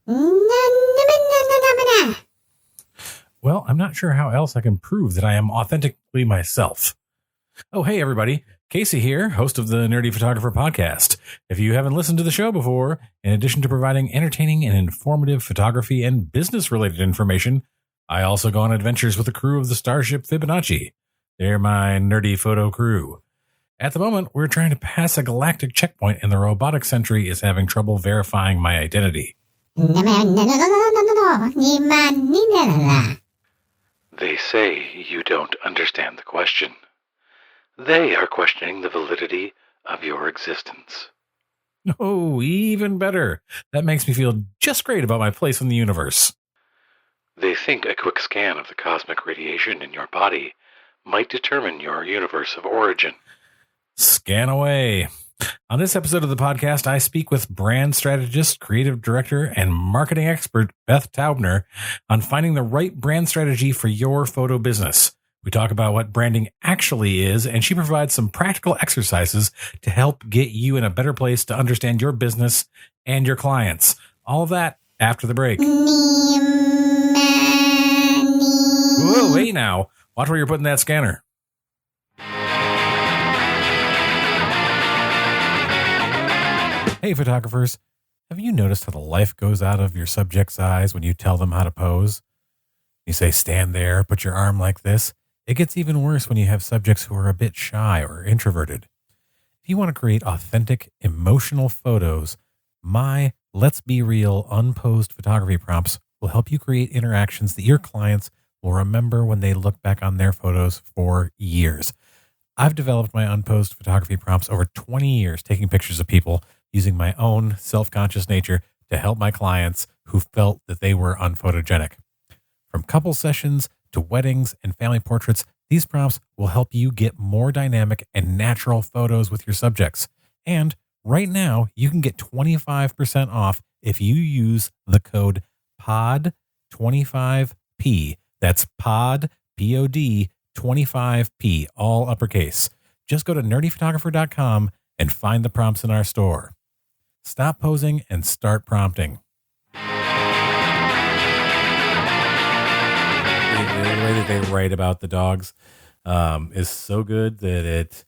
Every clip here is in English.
Well, I'm not sure how else I can prove that I am authentically myself. Oh, hey, everybody. Casey here, host of the Nerdy Photographer Podcast. If you haven't listened to the show before, in addition to providing entertaining and informative photography and business-related information, I also go on adventures with the crew of the Starship Fibonacci. They're my nerdy photo crew. At the moment, we're trying to pass a galactic checkpoint, and the robotic sentry is having trouble verifying my identity. They say you don't understand the question. They are questioning the validity of your existence. Oh, even better. That makes me feel just great about my place in the universe. They think a quick scan of the cosmic radiation in your body might determine your universe of origin. Scan away. On this episode of the podcast, I speak with brand strategist, creative director, and marketing expert Beth Taubner on finding the right brand strategy for your photo business. We talk about what branding actually is, and she provides some practical exercises to help get you in a better place to understand your business and your clients. All of that after the break. Whoa, hey now. Watch where you're putting that scanner. Hey, photographers. Have you noticed how the life goes out of your subject's eyes when you tell them how to pose? You say, stand there, put your arm like this. It gets even worse when you have subjects who are a bit shy or introverted. If you want to create authentic, emotional photos, my Let's Be Real unposed photography prompts will help you create interactions that your clients will remember when they look back on their photos for years. I've developed my unposed photography prompts over 20 years, taking pictures of people using my own self-conscious nature to help my clients who felt that they were unphotogenic. From couple sessions to weddings and family portraits, these prompts will help you get more dynamic and natural photos with your subjects. And right now, you can get 25% off if you use the code POD25P. That's POD, P-O-D, 25P, all uppercase. Just go to nerdyphotographer.com and find the prompts in our store. Stop posing and start prompting. The way that they write about the dogs is so good that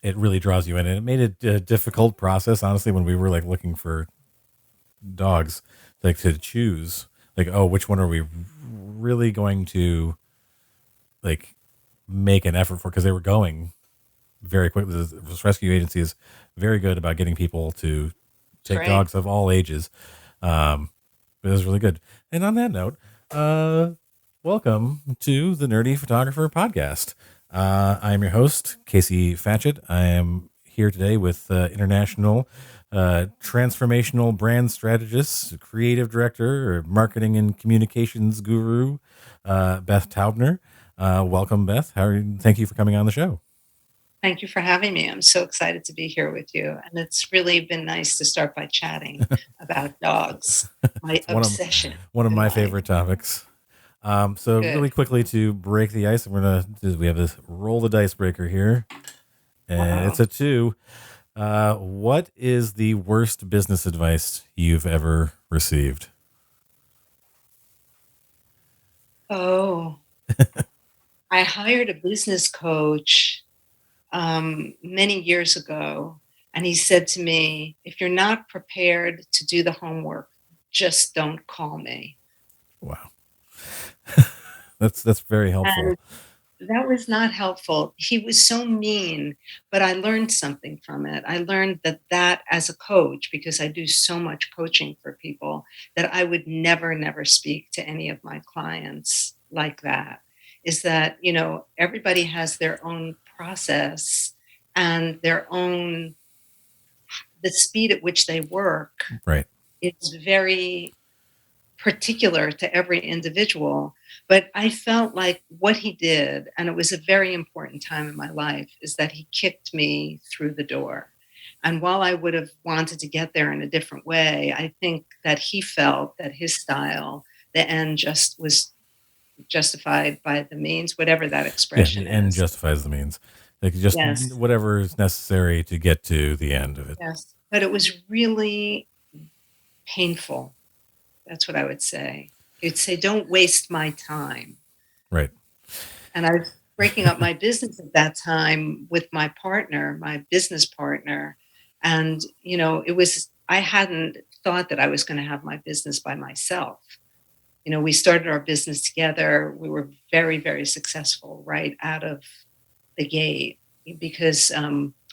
it really draws you in. And it made it a difficult process, honestly, when we were like looking for dogs, like to choose, like, oh, which one are we really going to like make an effort for? Because they were going very quickly. This rescue agency is very good about getting people to take dogs of all ages. But it was really good. And on that note, welcome to the Nerdy Photographer Podcast. I am your host, Casey Fatchett. I am here today with international transformational brand strategist, creative director, marketing and communications guru, Beth Taubner. Welcome, Beth. Thank you for coming on the show. Thank you for having me. I'm so excited to be here with you. And it's really been nice to start by chatting about dogs, my obsession. One of my favorite topics. So good. Really quickly to break the ice, we have this roll the dice breaker here. And It's a 2. What is the worst business advice you've ever received? Oh, I hired a business coach many years ago, and he said to me, if you're not prepared to do the homework, just don't call me. Wow. That's very helpful. And that was not helpful. He was so mean, but I learned something from it. I learned that as a coach, because I do so much coaching for people, that I would never speak to any of my clients like that. Is that, everybody has their own process and the speed at which they work. Right. It's very particular to every individual. But I felt like what he did, and it was a very important time in my life, is that he kicked me through the door. And while I would have wanted to get there in a different way, I think that he felt that his style, the end just was justified by the means, whatever that expression is. The end justifies the means. Like just whatever is necessary to get to the end of it. Yes. But it was really painful That's what I would say. He'd say, "Don't waste my time." Right. And I was breaking up my business at that time with my partner, my business partner. And, I hadn't thought that I was going to have my business by myself. We started our business together. We were very, very successful right out of the gate because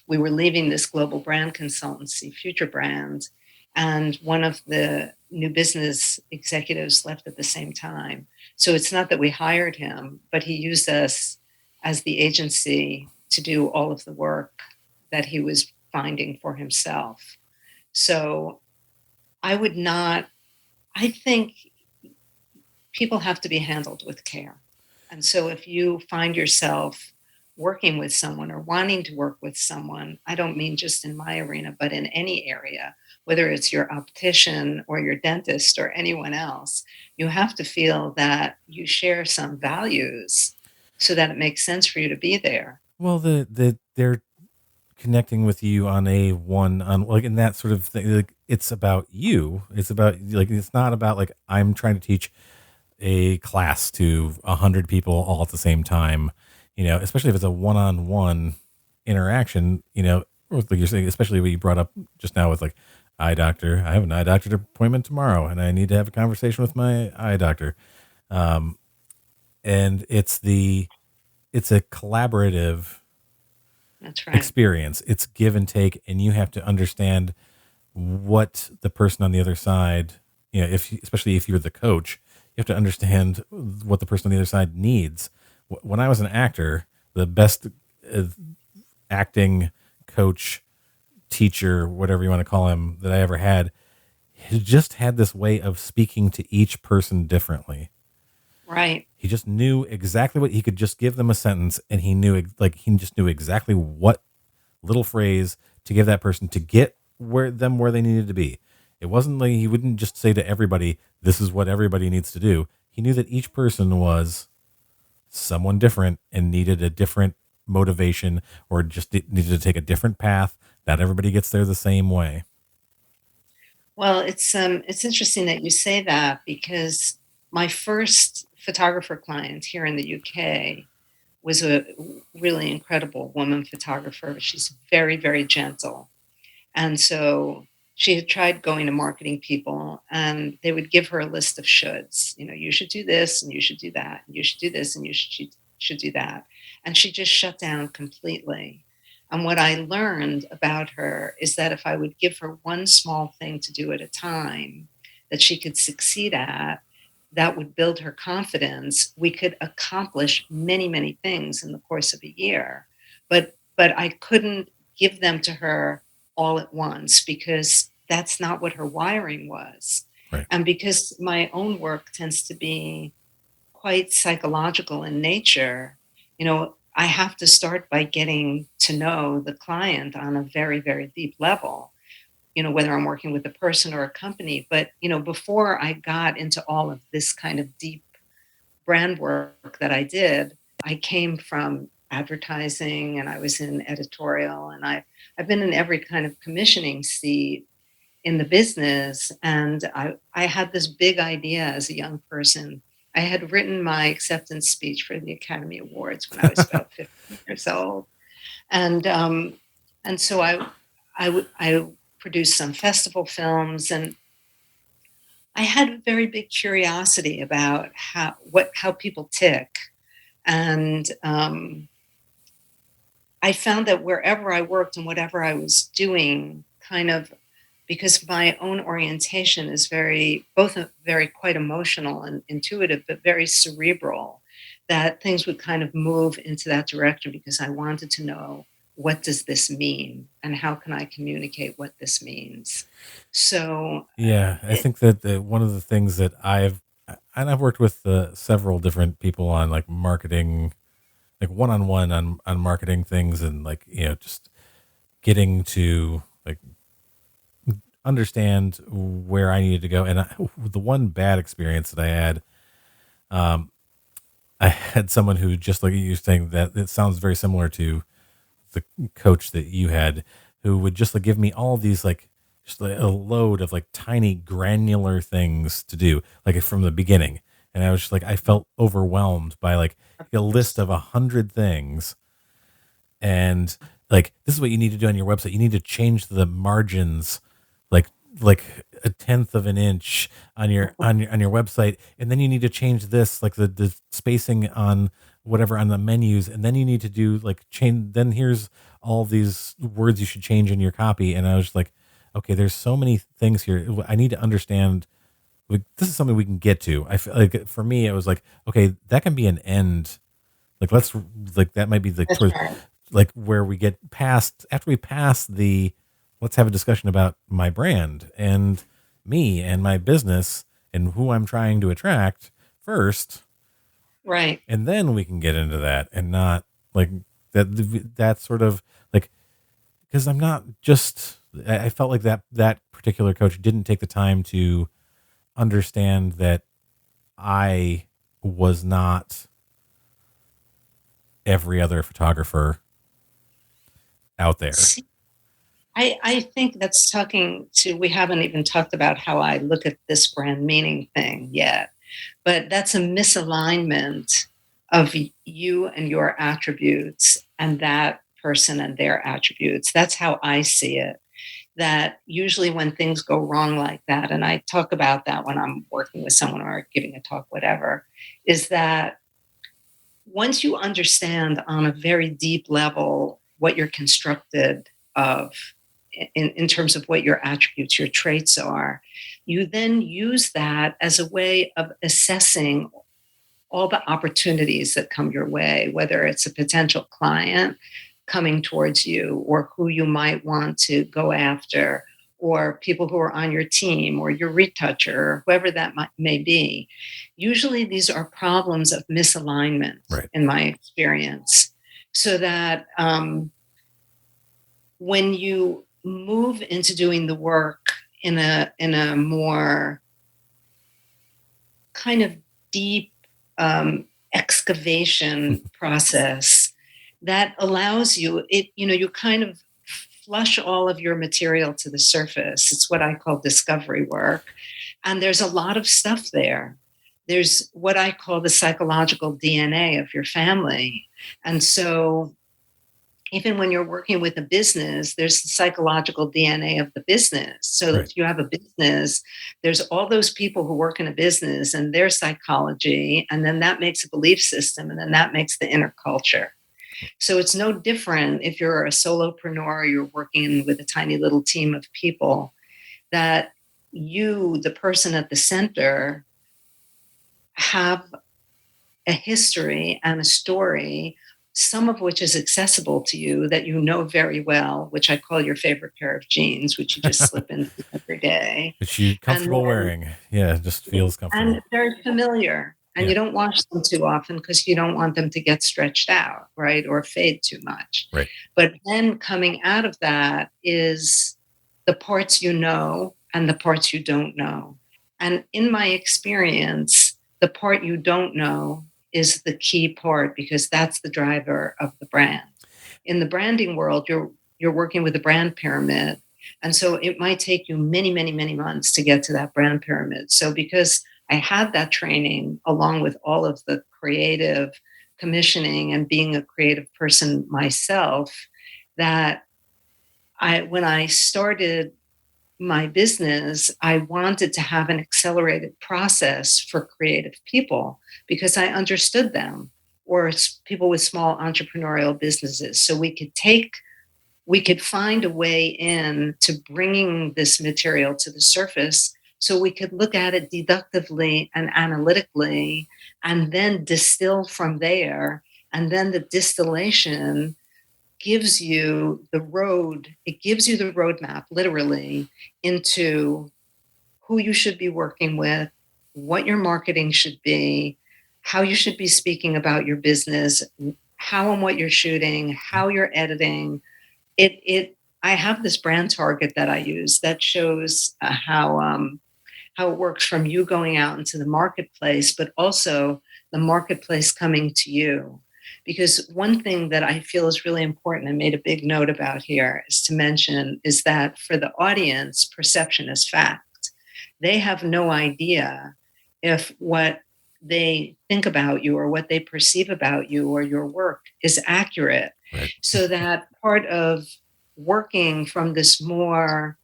we were leaving this global brand consultancy, Future Brand, and one of the new business executives left at the same time. So it's not that we hired him, but he used us as the agency to do all of the work that he was finding for himself. So I would not, I think people have to be handled with care. And so if you find yourself working with someone or wanting to work with someone, I don't mean just in my arena, but in any area, whether it's your optician or your dentist or anyone else, you have to feel that you share some values so that it makes sense for you to be there. Well, they're connecting with you on a one on like in that sort of thing. Like it's about you. It's about like it's not about like I'm trying to teach a class to 100 people all at the same time. Especially if it's a one-on-one interaction. Or like you're saying, especially what you brought up just now with like eye doctor. I have an eye doctor appointment tomorrow, and I need to have a conversation with my eye doctor. And it's a collaborative That's right. experience. It's give and take, and you have to understand what the person on the other side, especially if you're the coach, you have to understand what the person on the other side needs. When I was an actor, the best acting coach, teacher, whatever you want to call him, that I ever had, he just had this way of speaking to each person differently. Right. He just knew exactly what he could just give them a sentence, and he just knew exactly what little phrase to give that person to get where they needed to be. It wasn't like he wouldn't just say to everybody, "This is what everybody needs to do." He knew that each person was someone different and needed a different motivation, or just needed to take a different path. Not everybody gets there the same way. Well, it's interesting that you say that because my first photographer client here in the UK was a really incredible woman photographer. She's very, very gentle. And so she had tried going to marketing people and they would give her a list of shoulds. You should do this and you should do that. And you should do this and you should do that. And she just shut down completely. And what I learned about her is that if I would give her one small thing to do at a time that she could succeed at, that would build her confidence. We could accomplish many, many things in the course of a year. But I couldn't give them to her all at once because that's not what her wiring was. Right. And because my own work tends to be quite psychological in nature, I have to start by getting to know the client on a very, very deep level, whether I'm working with a person or a company. But, before I got into all of this kind of deep brand work that I did, I came from advertising and I was in editorial and I've been in every kind of commissioning seat in the business. And I had this big idea as a young person. I had written my acceptance speech for the Academy Awards when I was about 15 years old. And so I produced some festival films, and I had a very big curiosity about how people tick. And I found that wherever I worked and whatever I was doing, kind of because my own orientation is very quite emotional and intuitive, but very cerebral, that things would kind of move into that direction because I wanted to know, what does this mean and how can I communicate what this means? So Yeah, I think that one of the things that I've worked with several different people on like marketing, like one-on-one on marketing things, and like just getting to like understand where I needed to go. And the one bad experience that I had someone who, just like you were saying, that it sounds very similar to the coach that you had, who would just like give me all these like just a load of like tiny granular things to do, like from the beginning. And I was just like, I felt overwhelmed by like a list of 100 things. And like, this is what you need to do on your website. You need to change the margins, like like a tenth of an inch on your website, and then you need to change this, like the spacing on whatever on the menus, and then you need to do like change. Then here's all these words you should change in your copy. And I was like, okay, there's so many things here. I need to understand. Like, this is something we can get to. I feel like for me, it was like, okay, that can be an end. Like let's like that might be the That's right. like where we get past after we pass the let's have a discussion about my brand and me and my business and who I'm trying to attract first, Right. and then we can get into that and not like that sort of like because I'm not just I felt like that particular coach didn't take the time to understand that I was not every other photographer out there. See, I think that's talking to, we haven't even talked about how I look at this brand meaning thing yet, but that's a misalignment of you and your attributes and that person and their attributes. That's how I see it. That usually when things go wrong like that, and I talk about that when I'm working with someone or giving a talk, whatever, is that once you understand on a very deep level what you're constructed of in terms of what your attributes, your traits are, you then use that as a way of assessing all the opportunities that come your way, whether it's a potential client coming towards you or who you might want to go after, or people who are on your team or your retoucher, or whoever that may be. Usually these are problems of misalignment, Right. in my experience. So that when you move into doing the work in a more kind of deep excavation process, that allows you, you kind of flush all of your material to the surface. It's what I call discovery work. And there's a lot of stuff there. There's what I call the psychological DNA of your family. And so even when you're working with a business, there's the psychological DNA of the business. So Right. if you have a business, there's all those people who work in a business and their psychology, and then that makes a belief system, and then that makes the inner culture. So it's no different if you're a solopreneur, you're working with a tiny little team of people, that you, the person at the center, have a history and a story, some of which is accessible to you, that you know very well, which I call your favorite pair of jeans, which you just slip into every day. Which you're comfortable wearing. Yeah, it just feels comfortable. And very familiar. And Yeah. you don't wash them too often because you don't want them to get stretched out, right? Or fade too much. Right. But then coming out of that is the parts you know and the parts you don't know. And in my experience, the part you don't know is the key part, because that's the driver of the brand. In the branding world, you're working with a brand pyramid. And so it might take you many, many, many months to get to that brand pyramid. So because I had that training along with all of the creative commissioning and being a creative person myself, that when I started my business, I wanted to have an accelerated process for creative people because I understood them, or people with small entrepreneurial businesses. So we could find a way in to bringing this material to the surface, so we could look at it deductively and analytically and then distill from there. And then the distillation gives you the road. It gives you the roadmap, literally, into who you should be working with, what your marketing should be, how you should be speaking about your business, how and what you're shooting, how you're editing. I have this brand target that I use that shows how it works from you going out into the marketplace, but also the marketplace coming to you. Because one thing that I feel is really important, I made a big note about here, is to mention is that for the audience, perception is fact. They have no idea if what they think about you or what they perceive about you or your work is accurate. Right. So that part of working from this more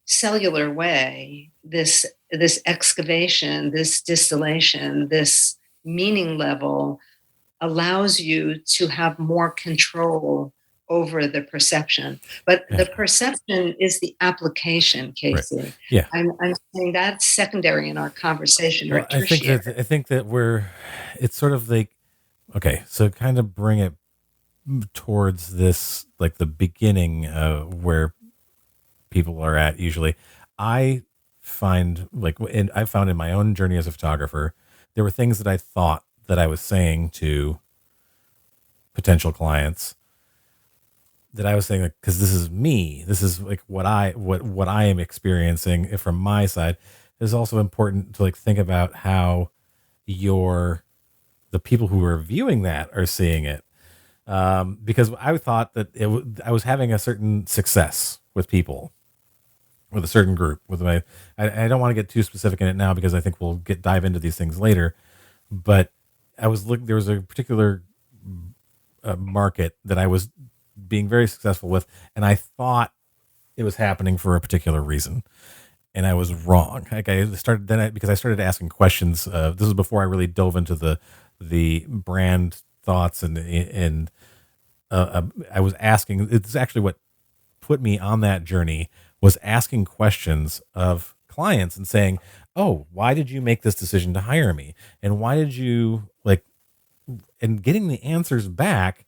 cellular way, this excavation, this distillation, this meaning level allows you to have more control over the perception. But Yeah. the perception is the application, Casey. Right. Yeah. I'm saying that's secondary in our conversation, or Well, I think tertiary. that it's sort of like, okay, so kind of bring it towards this, like the beginning where people are at usually. I find and I found in my own journey as a photographer, there were things that I thought that I was saying to potential clients that I was saying, like, because this is me, this is like what I am experiencing from my side. It's also important to like think about how the people who are viewing that are seeing it. Because I thought that I was having a certain success with people, with a certain group. I don't want to get too specific in it now because I think we'll dive into these things later. But there was a particular market that I was being very successful with, and I thought it was happening for a particular reason, and I was wrong. Like because I started asking questions. This was before I really dove into the brand thoughts, and I was asking. It's actually what put me on that journey, was asking questions of clients and saying, "Oh, why did you make this decision to hire me? And why did you like?" And getting the answers back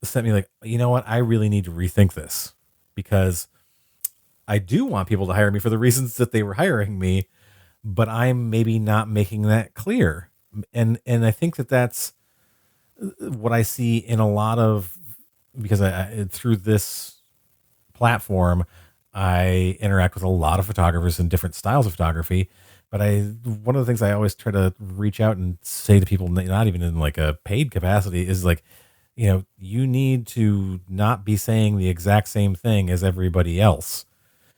sent me like, you know what? I really need to rethink this, because I do want people to hire me for the reasons that they were hiring me, but I'm maybe not making that clear. And I think that that's what I see in a lot of, because through this platform, I interact with a lot of photographers in different styles of photography. But one of the things I always try to reach out and say to people, not even in like a paid capacity, is like, you need to not be saying the exact same thing as everybody else.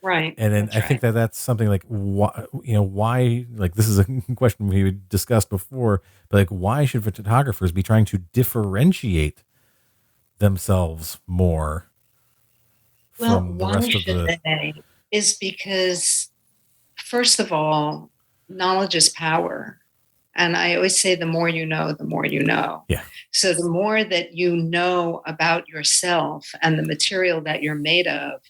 Right. And then I think that that's something like, why, like, this is a question we discussed before, but like, why should photographers be trying to differentiate themselves more from the why rest of should the... they? Is because, first of all, knowledge is power. And I always say the more you know, the more you know. Yeah. So the more that you know about yourself and the material that you're made of,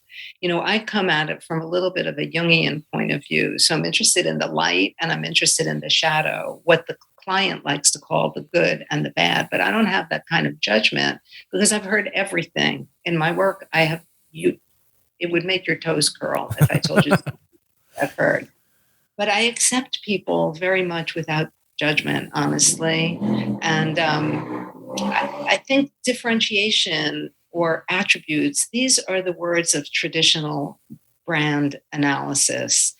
I come at it from a little bit of a Jungian point of view. So I'm interested in the light and I'm interested in the shadow, what the client likes to call the good and the bad. But I don't have that kind of judgment because I've heard everything in my work. It would make your toes curl if I told you I've heard. But I accept people very much without judgment, honestly. And I think differentiation or attributes, these are the words of traditional brand analysis.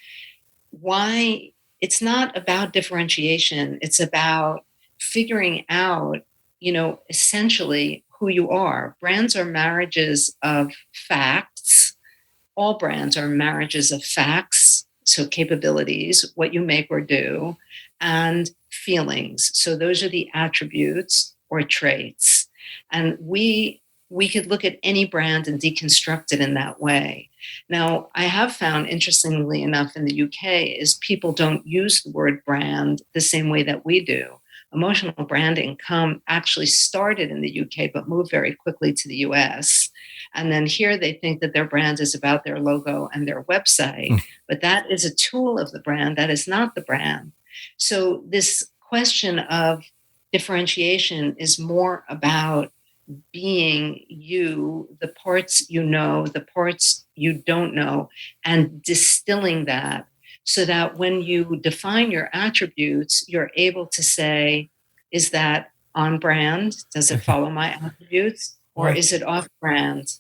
Why? It's not about differentiation. It's about figuring out, essentially who you are. Brands are marriages of facts. All brands are marriages of facts, so capabilities, what you make or do, and feelings. So those are the attributes or traits. And we could look at any brand and deconstruct it in that way. Now, I have found, interestingly enough, in the UK, is people don't use the word brand the same way that we do. Emotional branding actually started in the UK, but moved very quickly to the US. And then here they think that their brand is about their logo and their website, but that is a tool of the brand. That is not the brand. So this question of differentiation is more about being you, the parts you know, the parts you don't know, and distilling that so that when you define your attributes, you're able to say, is that on brand? Does it follow my attributes? Or Right. is it off brand?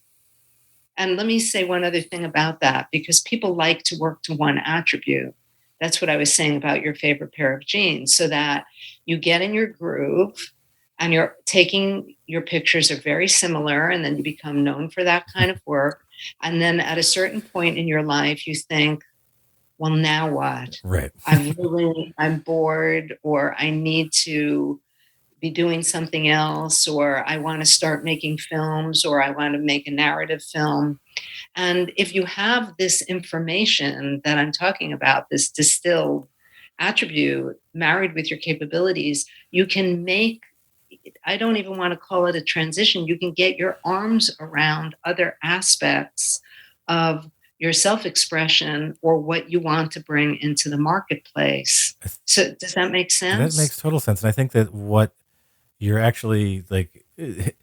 And let me say one other thing about that, because people like to work to one attribute. That's what I was saying about your favorite pair of jeans, so that you get in your groove and you're taking your pictures are very similar, and then you become known for that kind of work. And then at a certain point in your life, you think, well, now what? Right. I'm bored, or I need to be doing something else, or I want to start making films, or I want to make a narrative film. And if you have this information that I'm talking about, this distilled attribute married with your capabilities, you can make, I don't even want to call it a transition, you can get your arms around other aspects of your self expression or what you want to bring into the marketplace. So, does that make That sense? makes total sense. And I think that what you're actually like, it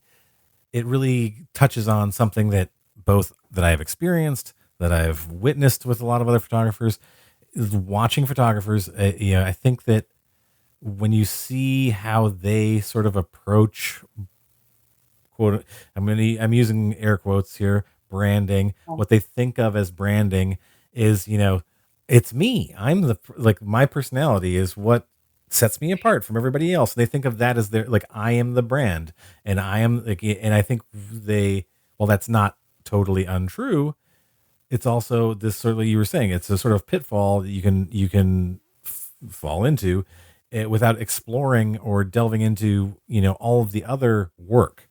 really touches on something that both that I've experienced, that I've witnessed with a lot of other photographers, is watching photographers. I think that when you see how they sort of approach, quote, I'm using air quotes here, branding, what they think of as branding is, it's me. I'm like, my personality is what sets me apart from everybody else. They think of that as their, like, I am the brand, and I am like, and I think well, that's not totally untrue. It's also this sort of, you were saying, it's a sort of pitfall that you can fall into, without exploring or delving into, all of the other work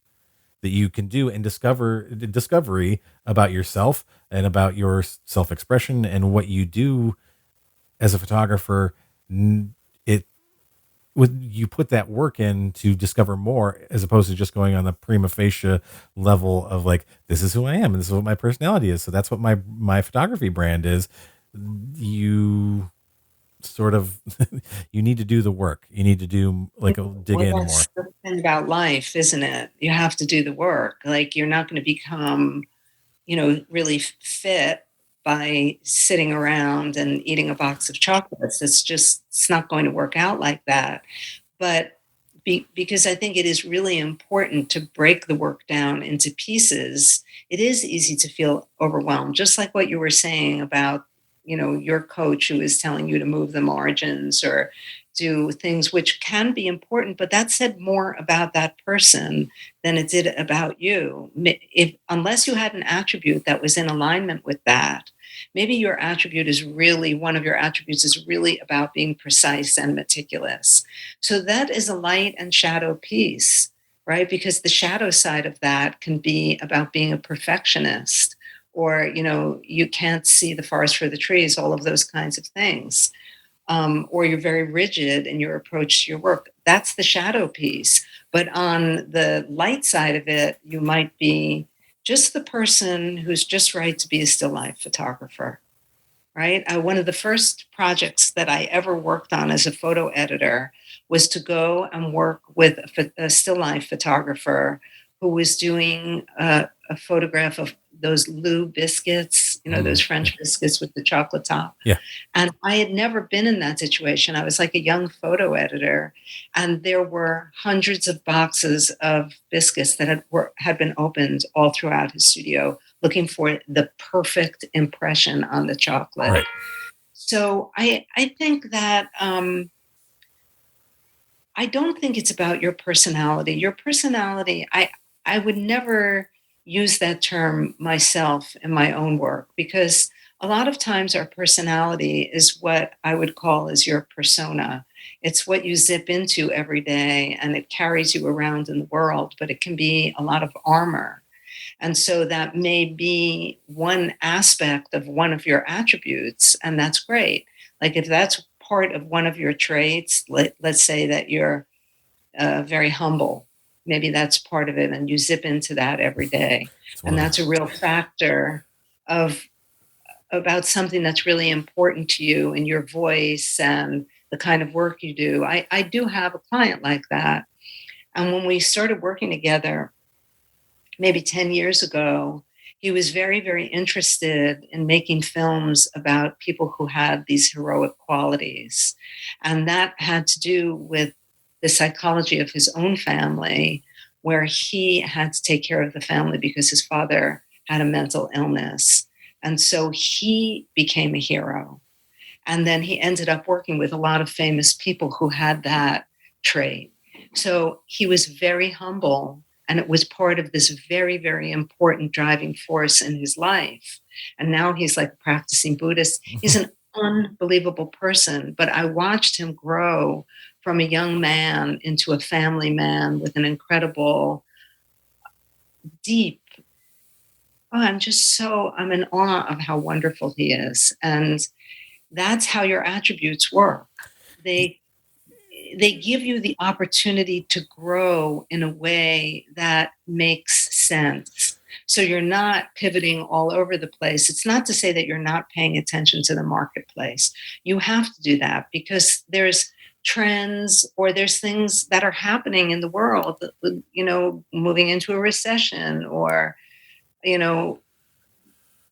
that you can do and discovery about yourself and about your self-expression and what you do as a photographer. It You put that work in to discover more, as opposed to just going on the prima facie level of like, this is who I am and this is what my personality is, so that's what my photography brand is. You sort of you need to do the work. You need to do, like, dig Well, in that's more. the thing about life, isn't it? You have to do the work. Like, you're not going to become, really fit by sitting around and eating a box of chocolates. It's not going to work out like that. But because I think it is really important to break the work down into pieces, it is easy to feel overwhelmed, just like what you were saying about, your coach who is telling you to move the margins or do things which can be important, but that said more about that person than it did about you. If unless you had an attribute that was in alignment with that, maybe your attribute is really one of your attributes is really about being precise and meticulous. So that is a light and shadow piece, right? Because the shadow side of that can be about being a perfectionist, or you can't see the forest for the trees, all of those kinds of things. Or you're very rigid in your approach to your work. That's the shadow piece. But on the light side of it, you might be just the person who's just right to be a still life photographer, right? One of the first projects that I ever worked on as a photo editor was to go and work with a still life photographer who was doing a photograph of those Lou biscuits, those Yeah. French biscuits with the chocolate top. Yeah. And I had never been in that situation. I was like a young photo editor, and there were hundreds of boxes of biscuits that had been opened all throughout his studio, looking for the perfect impression on the chocolate. Right. So I think that I don't think it's about your personality. Your personality, I would never use that term myself in my own work, because a lot of times our personality is what I would call as your persona. It's what you zip into every day and it carries you around in the world, but it can be a lot of armor. And so that may be one aspect of one of your attributes, and that's great. Like, if that's part of one of your traits, let's say that you're very humble, maybe that's part of it, and you zip into that every day. It's one And of that's a real factor of about something that's really important to you in your voice and the kind of work you do. I do have a client like that. And when we started working together, maybe 10 years ago, he was very, very interested in making films about people who had these heroic qualities. And that had to do with the psychology of his own family, where he had to take care of the family because his father had a mental illness. And so he became a hero. And then he ended up working with a lot of famous people who had that trait. So he was very humble, and it was part of this very, very important driving force in his life. And now he's like a practicing Buddhist. He's an unbelievable person, but I watched him grow from a young man into a family man with an incredible, deep, oh, I'm in awe of how wonderful he is. And that's how your attributes work. They they give you the opportunity to grow in a way that makes sense. So you're not pivoting all over the place. It's not to say that you're not paying attention to the marketplace. You have to do that because there's trends or there's things that are happening in the world, moving into a recession or, you know,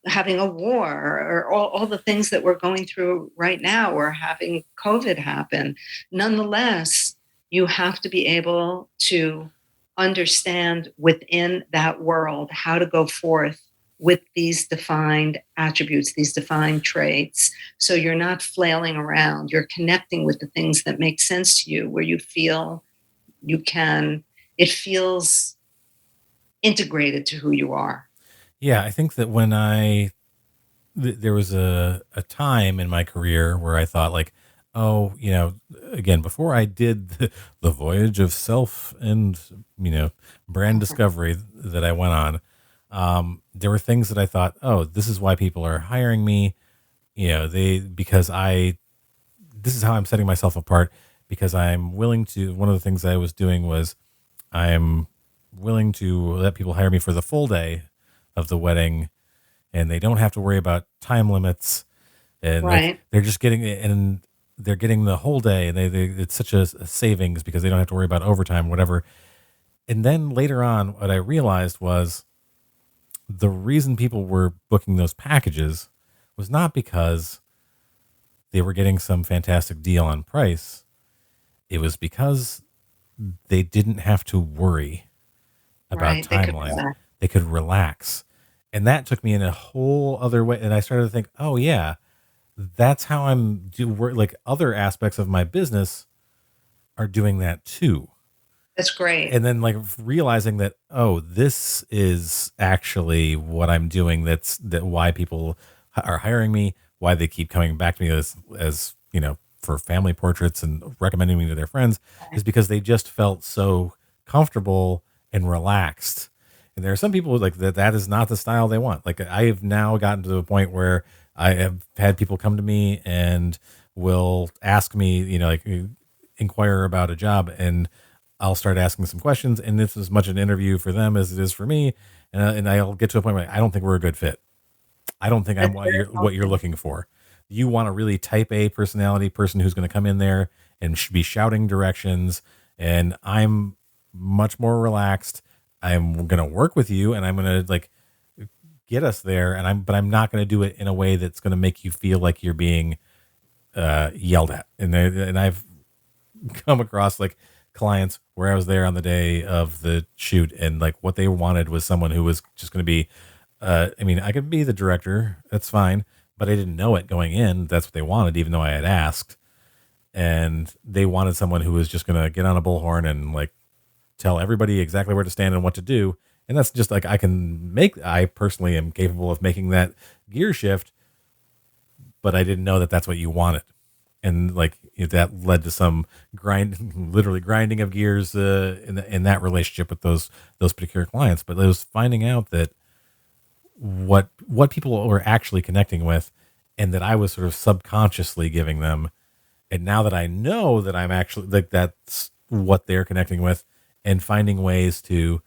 having a war or all the things that we're going through right now or having COVID happen. Nonetheless, you have to be able to understand within that world how to go forth with these defined attributes, these defined traits. So you're not flailing around, you're connecting with the things that make sense to you, where you feel it feels integrated to who you are. Yeah, I think that when there was a time in my career where I thought like, oh, again, before I did the voyage of self and, brand discovery that I went on, there were things that I thought, oh, this is why people are hiring me. This is how I'm setting myself apart because I'm willing to, one of the things I was doing was I'm willing to let people hire me for the full day of the wedding and they don't have to worry about time limits and like Right. they're just getting and they're getting the whole day and it's such a savings because they don't have to worry about overtime or whatever. And then later on, what I realized was the reason people were booking those packages was not because they were getting some fantastic deal on price. It was because they didn't have to worry about Right. They could timelines. relax. They could relax. And that took me in a whole other way. And I started to think, oh yeah, that's how like other aspects of my business are doing that too. That's great. And then like realizing that, oh, this is actually what I'm doing. That why people are hiring me, why they keep coming back to me as for family portraits and recommending me to their friends is because they just felt so comfortable and relaxed. And there are some people like that is not the style they want. Like I have now gotten to the point where I have had people come to me and will ask me, like inquire about a job and I'll start asking some questions, and it's as much an interview for them as it is for me. And I'll get to a point where I don't think we're a good fit. I don't think I'm That's what very you're healthy. looking for. You want a really type A personality person who's going to come in there and be shouting directions, and I'm much more relaxed. I'm going to work with you, and I'm going to like get us there, but I'm not going to do it in a way that's going to make you feel like you're being yelled at. And I've come across like clients where I was there on the day of the shoot and like what they wanted was someone who was just going to be, I could be the director. That's fine. But I didn't know it going in. That's what they wanted, even though I had asked. And they wanted someone who was just going to get on a bullhorn and like tell everybody exactly where to stand and what to do. And that's just like, I personally am capable of making that gear shift, but I didn't know that that's what you wanted. And like that led to some literally grinding of gears in that relationship with those particular clients. But it was finding out that what people were actually connecting with, and that I was sort of subconsciously giving them. And now that I know that I'm actually like that's what they're connecting with, and finding ways to,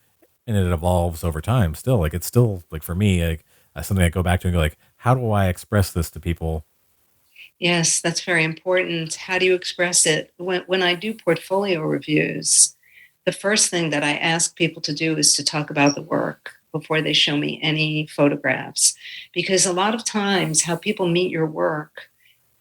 and it evolves over time. Still, like it's still like for me, like something I go back to and go like, how do I express this to people? Yes, that's very important. How do you express it? When I do portfolio reviews, the first thing that I ask people to do is to talk about the work before they show me any photographs. Because a lot of times how people meet your work,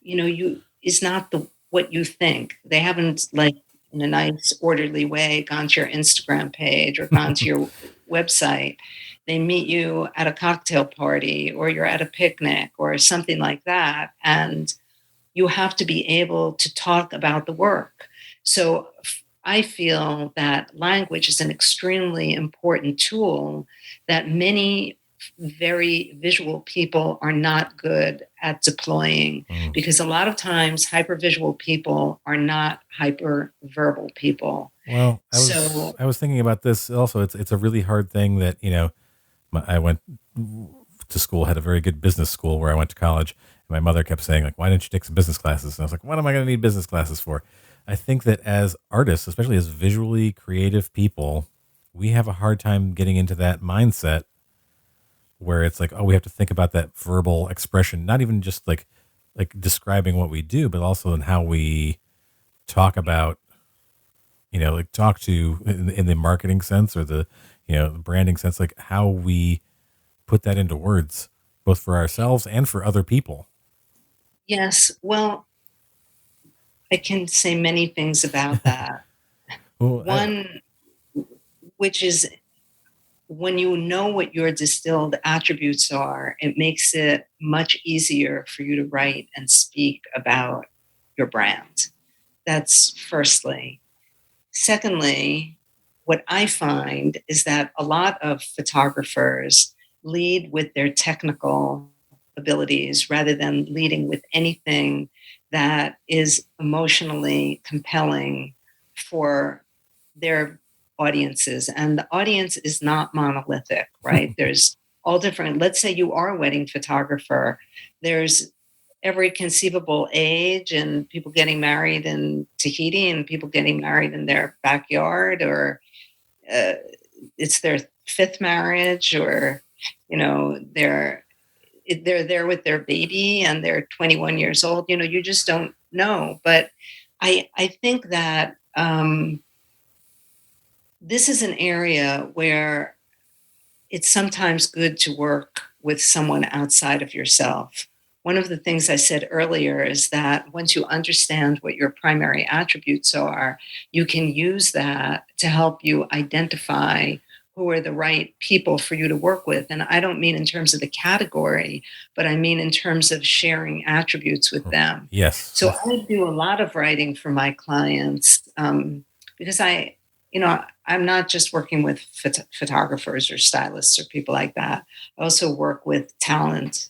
you is not the what you think. They haven't like in a nice orderly way gone to your Instagram page or gone to your website. They meet you at a cocktail party or you're at a picnic or something like that. And you have to be able to talk about the work. So I feel that language is an extremely important tool that many very visual people are not good at deploying, Mm. because a lot of times hypervisual people are not hyperverbal people. Well, So, I was thinking about this also. It's a really hard thing that, I went to school, had a very good business school where I went to college. And my mother kept saying, like, why don't you take some business classes? And I was like, what am I going to need business classes for? I think that as artists, especially as visually creative people, we have a hard time getting into that mindset where it's like, oh, we have to think about that verbal expression, not even just like describing what we do, but also in how we talk about, like talk to in the marketing sense or the, the branding sense, like how we put that into words, both for ourselves and for other people. yes, well, I can say many things about that. Well, One, which is when you know what your distilled attributes are, it makes it much easier for you to write and speak about your brand. That's firstly. Secondly, what I find is that a lot of photographers lead with their technical abilities rather than leading with anything that is emotionally compelling for their audiences. And the audience is not monolithic, right? There's all different. Let's say you are a wedding photographer. There's every conceivable age, and people getting married in Tahiti and people getting married in their backyard, or uh, it's their fifth marriage, or they're there with their baby and they're 21 years old. You just don't know. But I think that this is an area where it's sometimes good to work with someone outside of yourself. One of the things I said earlier is that once you understand what your primary attributes are, you can use that to help you identify who are the right people for you to work with. And I don't mean in terms of the category, but I mean in terms of sharing attributes with them. yes. So I do a lot of writing for my clients, because I'm not just working with photographers or stylists or people like that. I also work with talent,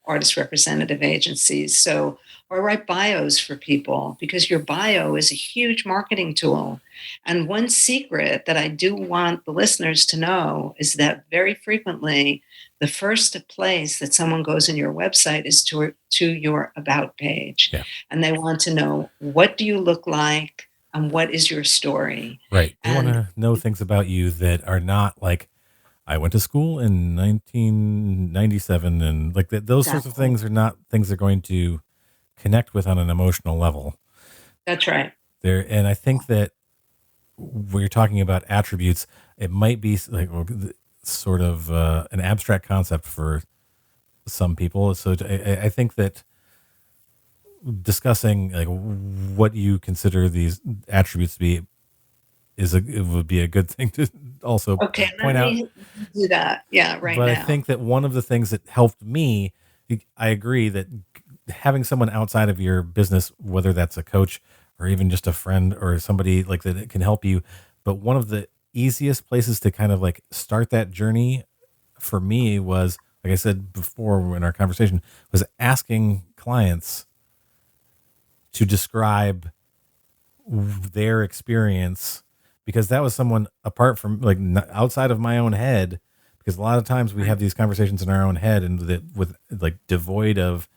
artist representative agencies. So, or I write bios for people, because your bio is a huge marketing tool. And one secret that I do want the listeners to know is that very frequently, the first place that someone goes in your website is to your about page. Yeah. And they want to know, what do you look like? And what is your story? Right. They want And to know things about you that are not like, I went to school in 1997, and like that. Those sorts of exactly, things are not things they're going to connect with on an emotional level. that's right. There, and I think that when you're talking about attributes, it might be like sort of an abstract concept for some people. So I think that discussing like what you consider these attributes to be it would be a good thing to also Okay, let point out. me do that. Yeah, right But I now. think that one of the things that helped me, I agree that having someone outside of your business, whether that's a coach or even just a friend or somebody like that, can help you. But one of the easiest places to kind of like start that journey for me was, like I said before in our conversation, was asking clients to describe their experience, because that was someone apart from like outside of my own head, because a lot of times we Right. have these conversations in our own head and that with like devoid of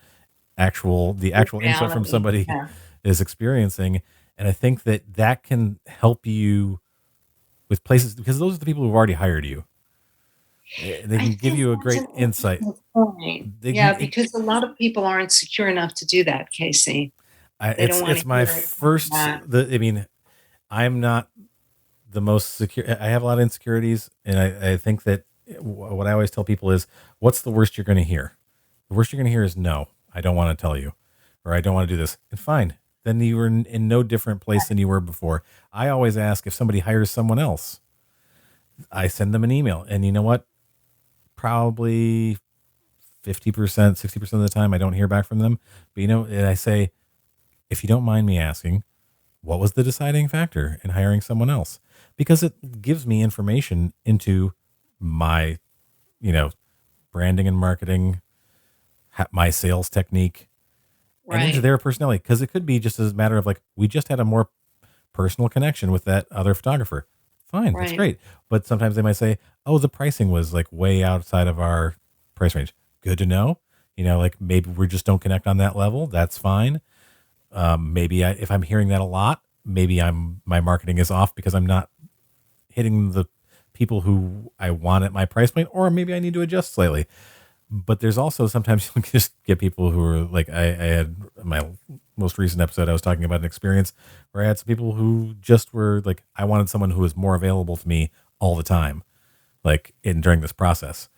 the With actual input from reality. somebody Yeah. is experiencing. And I think that that can help you with places, because those are the people who've already hired you. They I can give think you a that's great an insight. interesting point. They Yeah, can, because a lot of people aren't secure enough to do that, Casey. They don't want it's to my hear it from first, that. I mean, I'm not the most secure. I have a lot of insecurities, and I think that what I always tell people is, what's the worst you're going to hear? The worst you're going to hear is no, I don't want to tell you, or I don't want to do this. And fine, then you were in no different place than you were before. I always ask, if somebody hires someone else, I send them an email, and you know what? Probably 50%, 60% of the time, I don't hear back from them. But and I say, if you don't mind me asking, what was the deciding factor in hiring someone else? Because it gives me information into my, branding and marketing, my sales technique, and into Right. their personality. Because it could be just as a matter of like, we just had a more personal connection with that other photographer. Fine, that's Right. great. But sometimes they might say, oh, the pricing was like way outside of our price range. Good to know. Like maybe we just don't connect on that level. That's fine. Maybe if I'm hearing that a lot, maybe my marketing is off because I'm not hitting the people who I want at my price point, or maybe I need to adjust slightly. But there's also sometimes you'll just get people who are like, I had my most recent episode, I was talking about an experience where I had some people who just were like, I wanted someone who was more available to me all the time, like during this process.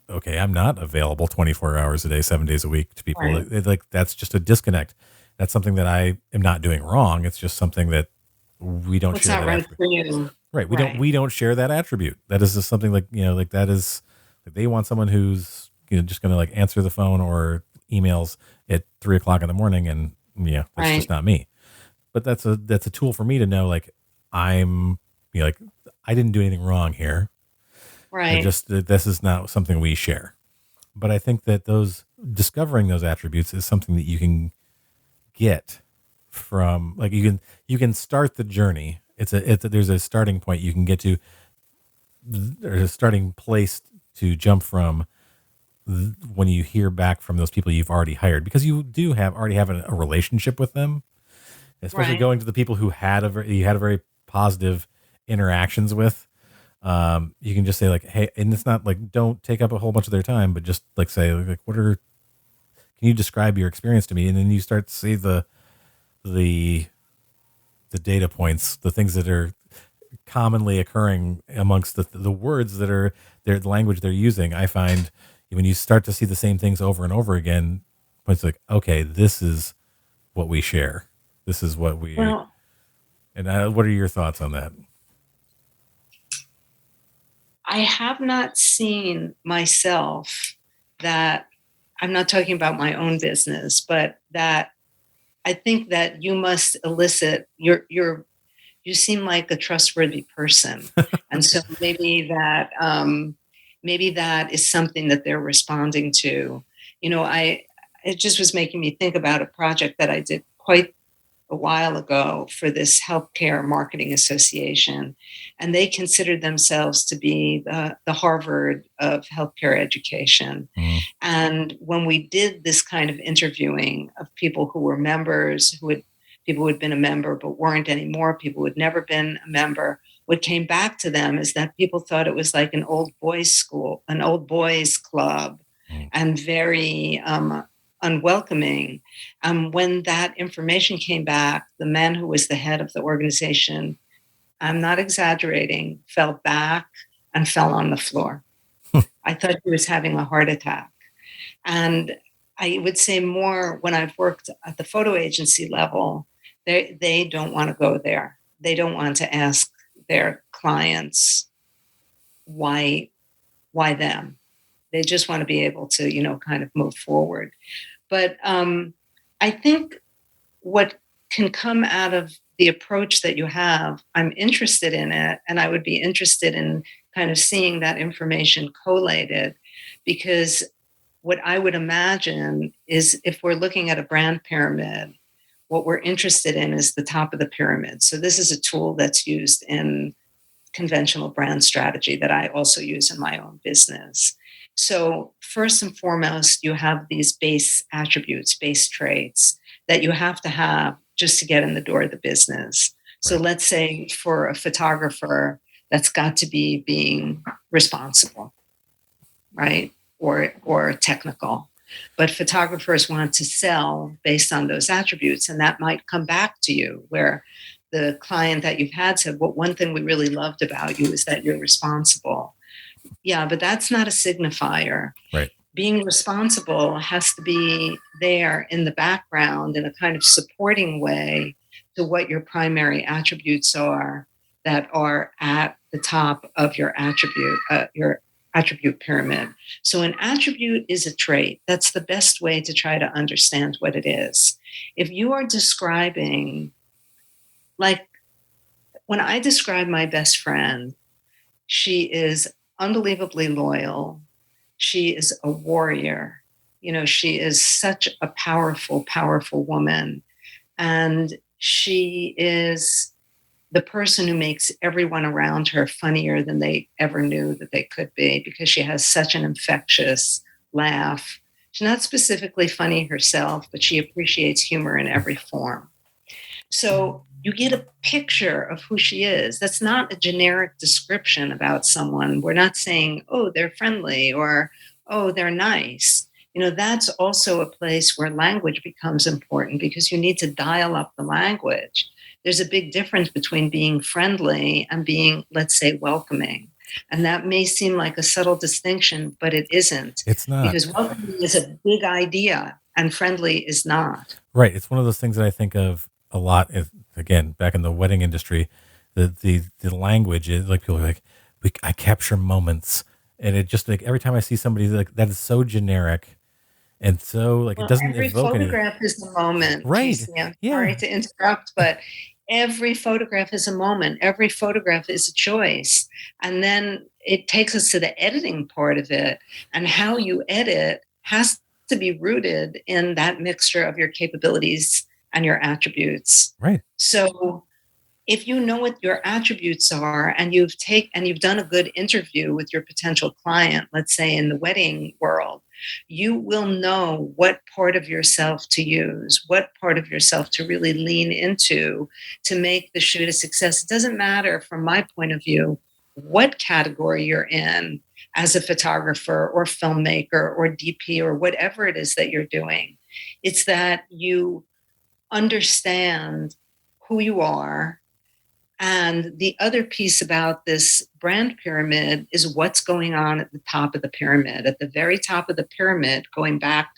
Okay, I'm not available 24 hours a day, 7 days a week to people. Right. Like that's just a disconnect. That's something that I am not doing wrong. It's just something that we don't What's share not that right attribute. for you? Right. We don't Right. we don't share that attribute. That is just something like, like that is like they want someone who's just gonna like answer the phone or emails at 3 o'clock in the morning, and yeah, that's just Right. not me. But that's a tool for me to know like I'm like I didn't do anything wrong here. I Right. just this is not something we share. But I think that those discovering those attributes is something that you can get from like you can start the journey. There's a starting point you can get to. There's a starting place to jump from when you hear back from those people you've already hired, because you do already have a relationship with them, especially Right. going to the people who you had a very positive interactions with. You can just say like, hey, and it's not like, don't take up a whole bunch of their time, but just like say like, can you describe your experience to me? And then you start to see the data points, the things that are commonly occurring amongst the words that are the language they're using. I find when you start to see the same things over and over again, it's like, okay, this is what we share. This is what we, Well, and what are your thoughts on that? I have not seen myself that I'm not talking about my own business, but that I think that you must elicit you seem like a trustworthy person. And so maybe that is something that they're responding to. It just was making me think about a project that I did quite a while ago for this healthcare marketing association, and they considered themselves to be the Harvard of healthcare education. Mm. And when we did this kind of interviewing of people who were members, people who had been a member but weren't anymore, people who had never been a member, what came back to them is that people thought it was like an old boys' school, an old boys' club, Mm. and very unwelcoming. When that information came back, the man who was the head of the organization, I'm not exaggerating, fell back and fell on the floor. I thought he was having a heart attack. And I would say more when I've worked at the photo agency level, they don't want to go there. They don't want to ask their clients why them. They just want to be able to, kind of move forward. But I think what can come out of the approach that you have, I'm interested in it, and I would be interested in kind of seeing that information collated, because what I would imagine is if we're looking at a brand pyramid, what we're interested in is the top of the pyramid. So this is a tool that's used in conventional brand strategy that I also use in my own business. So first and foremost, you have these base attributes, base traits that you have to have just to get in the door of the business. So Right. let's say for a photographer, that's got to be being responsible, right? Or technical. But photographers want to sell based on those attributes, and that might come back to you where the client that you've had said, well, one thing we really loved about you is that you're responsible. Yeah, but that's not a signifier. Right. Being responsible has to be there in the background in a kind of supporting way to what your primary attributes are that are at the top of your attribute pyramid. So an attribute is a trait. That's the best way to try to understand what it is. If you are describing like when I describe my best friend, she is unbelievably loyal. She is a warrior. She is such a powerful, powerful woman. And she is the person who makes everyone around her funnier than they ever knew that they could be because she has such an infectious laugh. She's not specifically funny herself, but she appreciates humor in every form. So you get a picture of who she is. That's not a generic description about someone. We're not saying, oh, they're friendly or, oh, they're nice. That's also a place where language becomes important because you need to dial up the language. There's a big difference between being friendly and being, let's say, welcoming. And that may seem like a subtle distinction, but it isn't. It's not. Because welcoming is a big idea and friendly is not. Right. It's one of those things that I think of a lot. Again, back in the wedding industry, the language is like people are like, I capture moments, and it just like every time I see somebody like that is so generic, and so like it doesn't every evoke any. photograph is a moment. Right. Casey, I'm Yeah. sorry to interrupt, but every photograph is a moment. Every photograph is a choice. And then it takes us to the editing part of it. And how you edit has to be rooted in that mixture of your capabilities and your attributes. Right. So if you know what your attributes are and you've done a good interview with your potential client, let's say in the wedding world, you will know what part of yourself to use, what part of yourself to really lean into to make the shoot a success. It doesn't matter from my point of view what category you're in as a photographer or filmmaker or DP or whatever it is that you're doing. It's that you understand who you are. And the other piece about this brand pyramid is what's going on at the top of the pyramid. At the very top of the pyramid, going back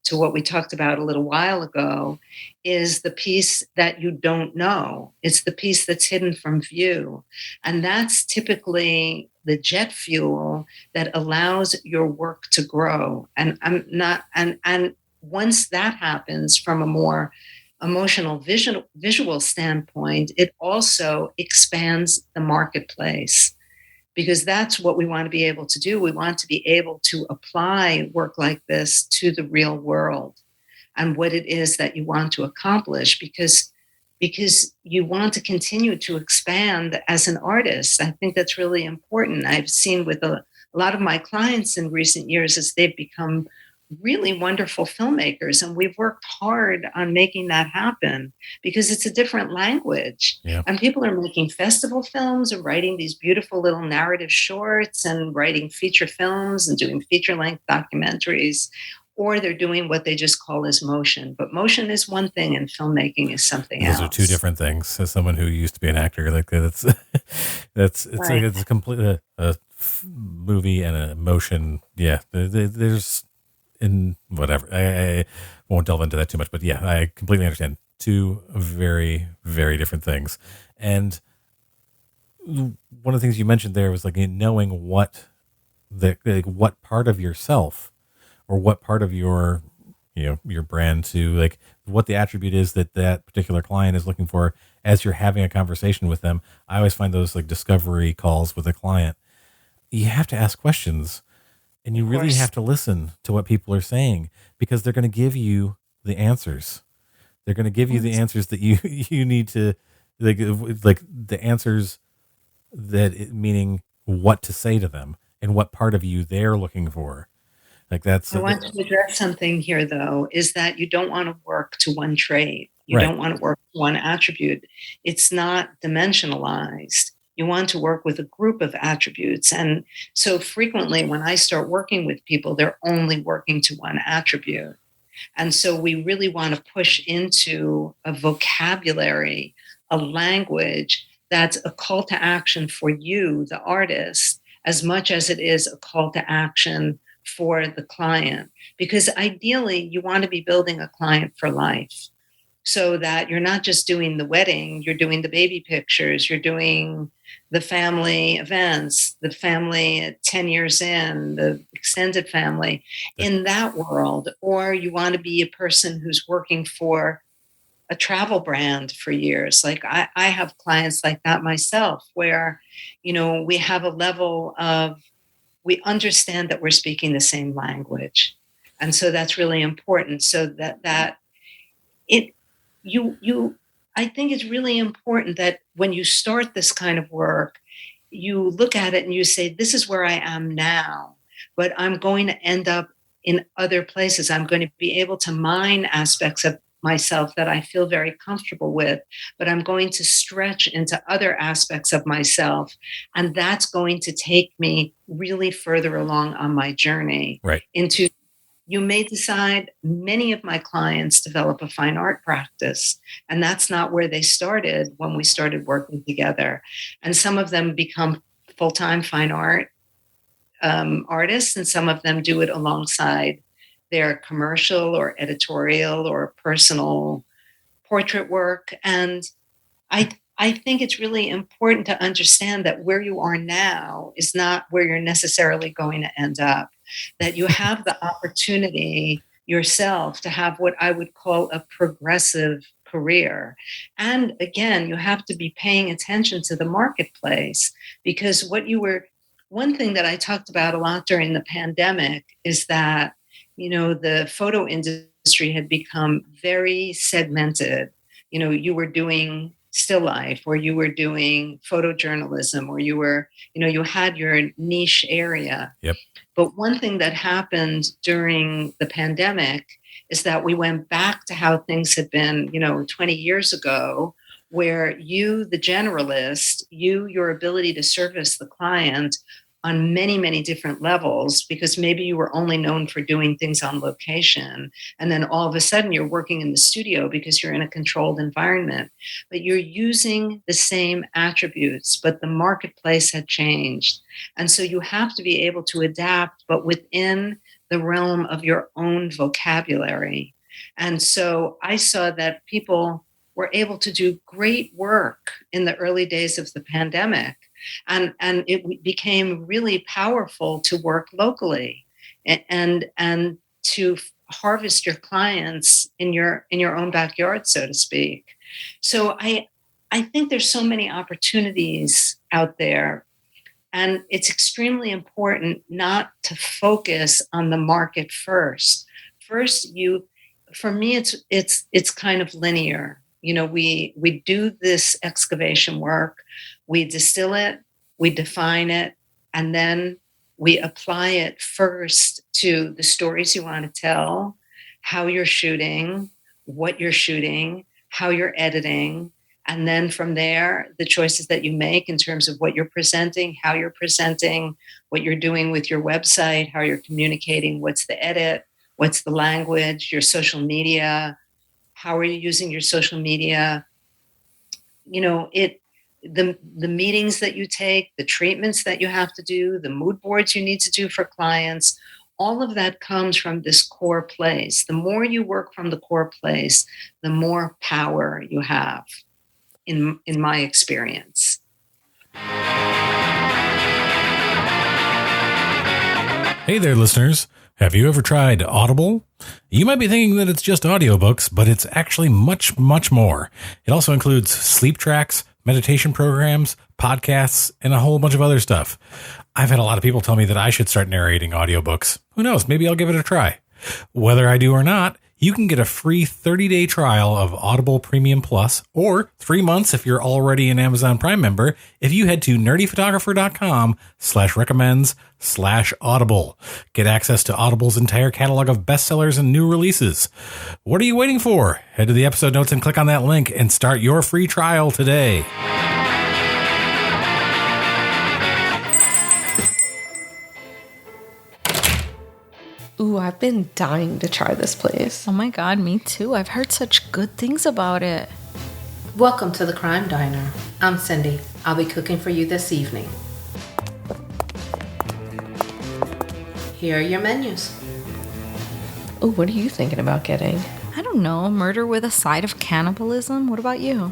to what we talked about a little while ago, is the piece that you don't know. It's the piece that's hidden from view. And that's typically the jet fuel that allows your work to grow. And once that happens from a more emotional visual standpoint, it also expands the marketplace because that's what we want to be able to do. We want to be able to apply work like this to the real world and what it is that you want to accomplish because you want to continue to expand as an artist. I think that's really important. I've seen with a lot of my clients in recent years as they've become really wonderful filmmakers, and we've worked hard on making that happen because it's a different language. Yeah. And people are making festival films and writing these beautiful little narrative shorts and writing feature films and doing feature-length documentaries, or they're doing what they just call as motion. But motion is one thing and filmmaking is something else. Those are two different things. As someone who used to be an actor, like that's right. Like it's a complete a movie and a motion. Yeah, there's in whatever. I won't delve into that too much, but yeah, I completely understand. Two very, very different things. And one of the things you mentioned there was like knowing what what part of yourself or what part of your your brand to like what the attribute is that particular client is looking for as you're having a conversation with them. I always find those like discovery calls with a client. You have to ask questions. And you really have to listen to what people are saying because they're going to give you the answers. They're going to give you the answers that you need to like the answers meaning what to say to them and what part of you they're looking for. Like that's. I want to address something here though, is that you don't want to work to one trait. You Right. don't want to work to one attribute. It's not dimensionalized. You want to work with a group of attributes. And so frequently when I start working with people, they're only working to one attribute. And so we really want to push into a vocabulary, a language that's a call to action for you, the artist, as much as it is a call to action for the client. Because ideally, you want to be building a client for life so that you're not just doing the wedding, you're doing the baby pictures, you're doing the family events, the family 10 years in, the extended family in that world. Or you want to be a person who's working for a travel brand for years. Like I have clients like that myself, where, we have a level of, we understand that we're speaking the same language. And so that's really important. So that it, I think it's really important that when you start this kind of work, you look at it and you say, this is where I am now, but I'm going to end up in other places. I'm going to be able to mine aspects of myself that I feel very comfortable with, but I'm going to stretch into other aspects of myself. And that's going to take me really further along on my journey into, you may decide, many of my clients develop a fine art practice, and that's not where they started when we started working together. And some of them become full-time fine art artists, and some of them do it alongside their commercial or editorial or personal portrait work. And I think it's really important to understand that where you are now is not where you're necessarily going to end up, that you have the opportunity yourself to have what I would call a progressive career. And again, you have to be paying attention to the marketplace, because one thing that I talked about a lot during the pandemic is that, the photo industry had become very segmented. You were doing still life, or you were doing photojournalism, or you had your niche area. Yep. But one thing that happened during the pandemic is that we went back to how things had been, 20 years ago, where you, the generalist, your ability to service the client on many, many different levels, because maybe you were only known for doing things on location. And then all of a sudden you're working in the studio because you're in a controlled environment, but you're using the same attributes, but the marketplace had changed. And so you have to be able to adapt, but within the realm of your own vocabulary. And so I saw that people were able to do great work in the early days of the pandemic. And it became really powerful to work locally and to harvest your clients in your own backyard, so to speak. So I think there's so many opportunities out there, and it's extremely important not to focus on the market first. For me, it's kind of linear. We do this excavation work, we distill it, we define it, and then we apply it first to the stories you want to tell, how you're shooting, what you're shooting, how you're editing. And then from there, the choices that you make in terms of what you're presenting, how you're presenting, what you're doing with your website, how you're communicating, what's the edit, what's the language, your social media, how are you using your social media? The meetings that you take, the treatments that you have to do, the mood boards you need to do for clients, all of that comes from this core place. The more you work from the core place, the more power you have, in my experience. Hey there, listeners. Have you ever tried Audible? You might be thinking that it's just audiobooks, but it's actually much, much more. It also includes sleep tracks, meditation programs, podcasts, and a whole bunch of other stuff. I've had a lot of people tell me that I should start narrating audiobooks. Who knows? Maybe I'll give it a try. Whether I do or not, you can get a free 30-day trial of Audible Premium Plus, or 3 months if you're already an Amazon Prime member, if you head to nerdyphotographer.com/recommends/audible. Get access to Audible's entire catalog of bestsellers and new releases. What are you waiting for? Head to the episode notes and click on that link and start your free trial today. Ooh, I've been dying to try this place. Oh my God, me too. I've heard such good things about it. Welcome to the Crime Diner. I'm Cindy. I'll be cooking for you this evening. Here are your menus. Ooh, what are you thinking about getting? I don't know, murder with a side of cannibalism. What about you?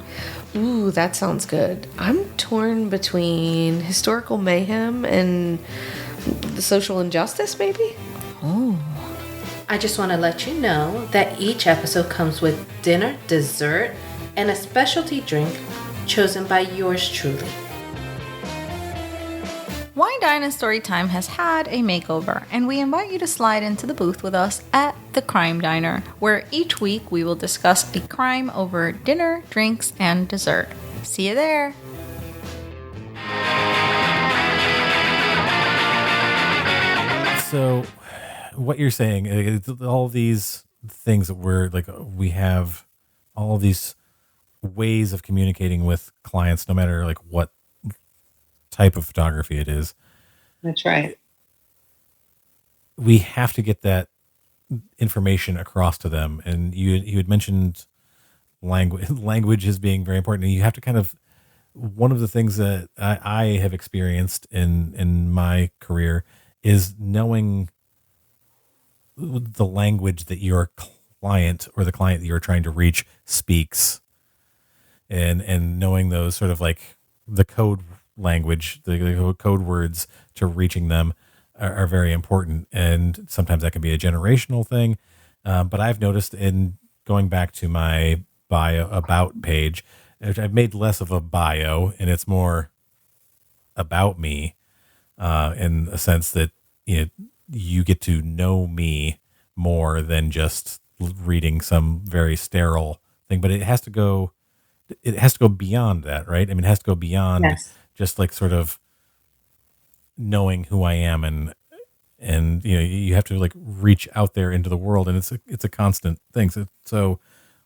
Ooh, that sounds good. I'm torn between historical mayhem and the social injustice, maybe? Oh, I just want to let you know that each episode comes with dinner, dessert, and a specialty drink chosen by yours truly. Wine Dine and Storytime has had a makeover, and we invite you to slide into the booth with us at the Crime Diner, where each week we will discuss a crime over dinner, drinks, and dessert. See you there! So, what you're saying is all these things that we have all these ways of communicating with clients, no matter like what type of photography it is. That's right. We have to get that information across to them. And you had mentioned language as being very important. And you have to kind of, one of the things that I have experienced in my career is knowing the language that your client or the client that you're trying to reach speaks, and knowing those sort of like the code language, the code words to reaching them are very important. And sometimes that can be a generational thing. But I've noticed in going back to my bio about page, I've made less of a bio and it's more about me, in a sense that, you get to know me more than just reading some very sterile thing, but it has to go beyond that, right? I mean, it has to go beyond Yes. just like sort of knowing who I am, and you have to like reach out there into the world, and it's a constant thing. So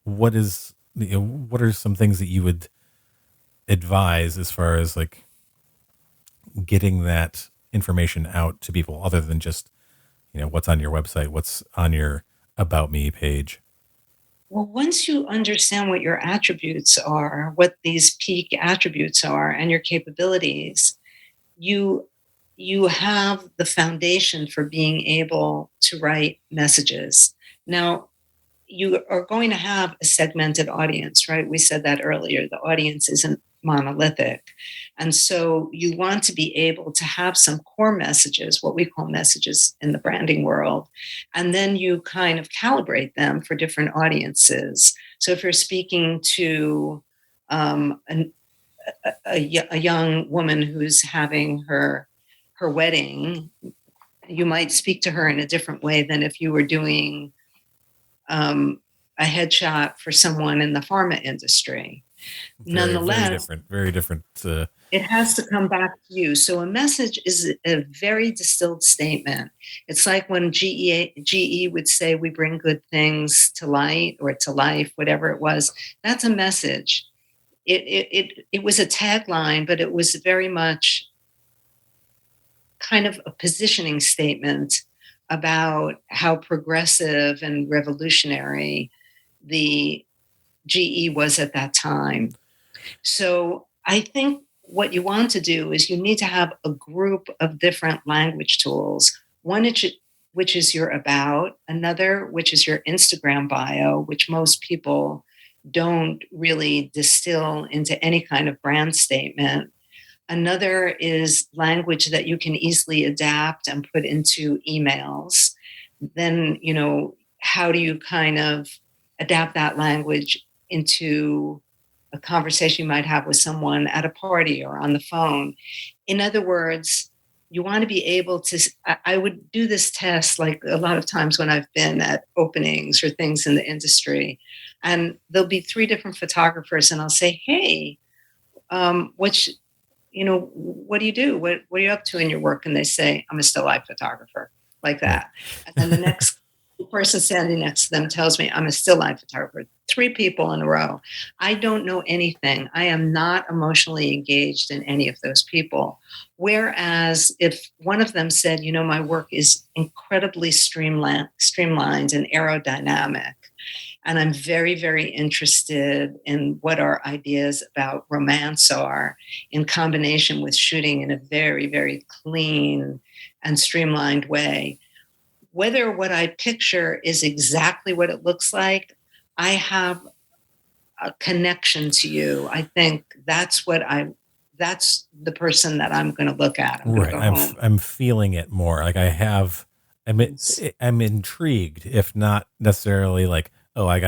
what are some things that you would advise as far as like getting that information out to people other than just, what's on your website, what's on your about me page? Well, once you understand what your attributes are, what these peak attributes are, and your capabilities, you have the foundation for being able to write messages. Now, you are going to have a segmented audience, right? We said that earlier. The audience isn't monolithic. And so you want to be able to have some core messages, what we call messages in the branding world, and then you kind of calibrate them for different audiences. So if you're speaking to a young woman who's having her wedding, you might speak to her in a different way than if you were doing a headshot for someone in the pharma industry. Nonetheless, very different. it has to come back to you. So a message is a very distilled statement. It's like when GE would say, "We bring good things to light," or to life, whatever it was. That's a message. It was a tagline, but it was very much kind of a positioning statement about how progressive and revolutionary the GE was at that time. So I think what you want to do is you need to have a group of different language tools. One which is your about, another which is your Instagram bio, which most people don't really distill into any kind of brand statement. Another is language that you can easily adapt and put into emails. Then, how do you kind of adapt that language into a conversation you might have with someone at a party or on the phone? In other words, you want to be able to, I would do this test like a lot of times when I've been at openings or things in the industry, and there'll be 3 different photographers and I'll say, "Hey, what do you do? What are you up to in your work?" And they say, "I'm a still life photographer," like that. And then the next person standing next to them tells me, "I'm a still life photographer." 3 people in a row. I don't know anything. I am not emotionally engaged in any of those people. Whereas if one of them said, "My work is incredibly streamlined and aerodynamic, and I'm very, very interested in what our ideas about romance are in combination with shooting in a very, very clean and streamlined way," whether what I picture is exactly what it looks like, I have a connection to you. I think that's the person that I'm going to look at. I'm going to go home. I'm feeling it more. Like I have I'm intrigued, if not necessarily like, oh, I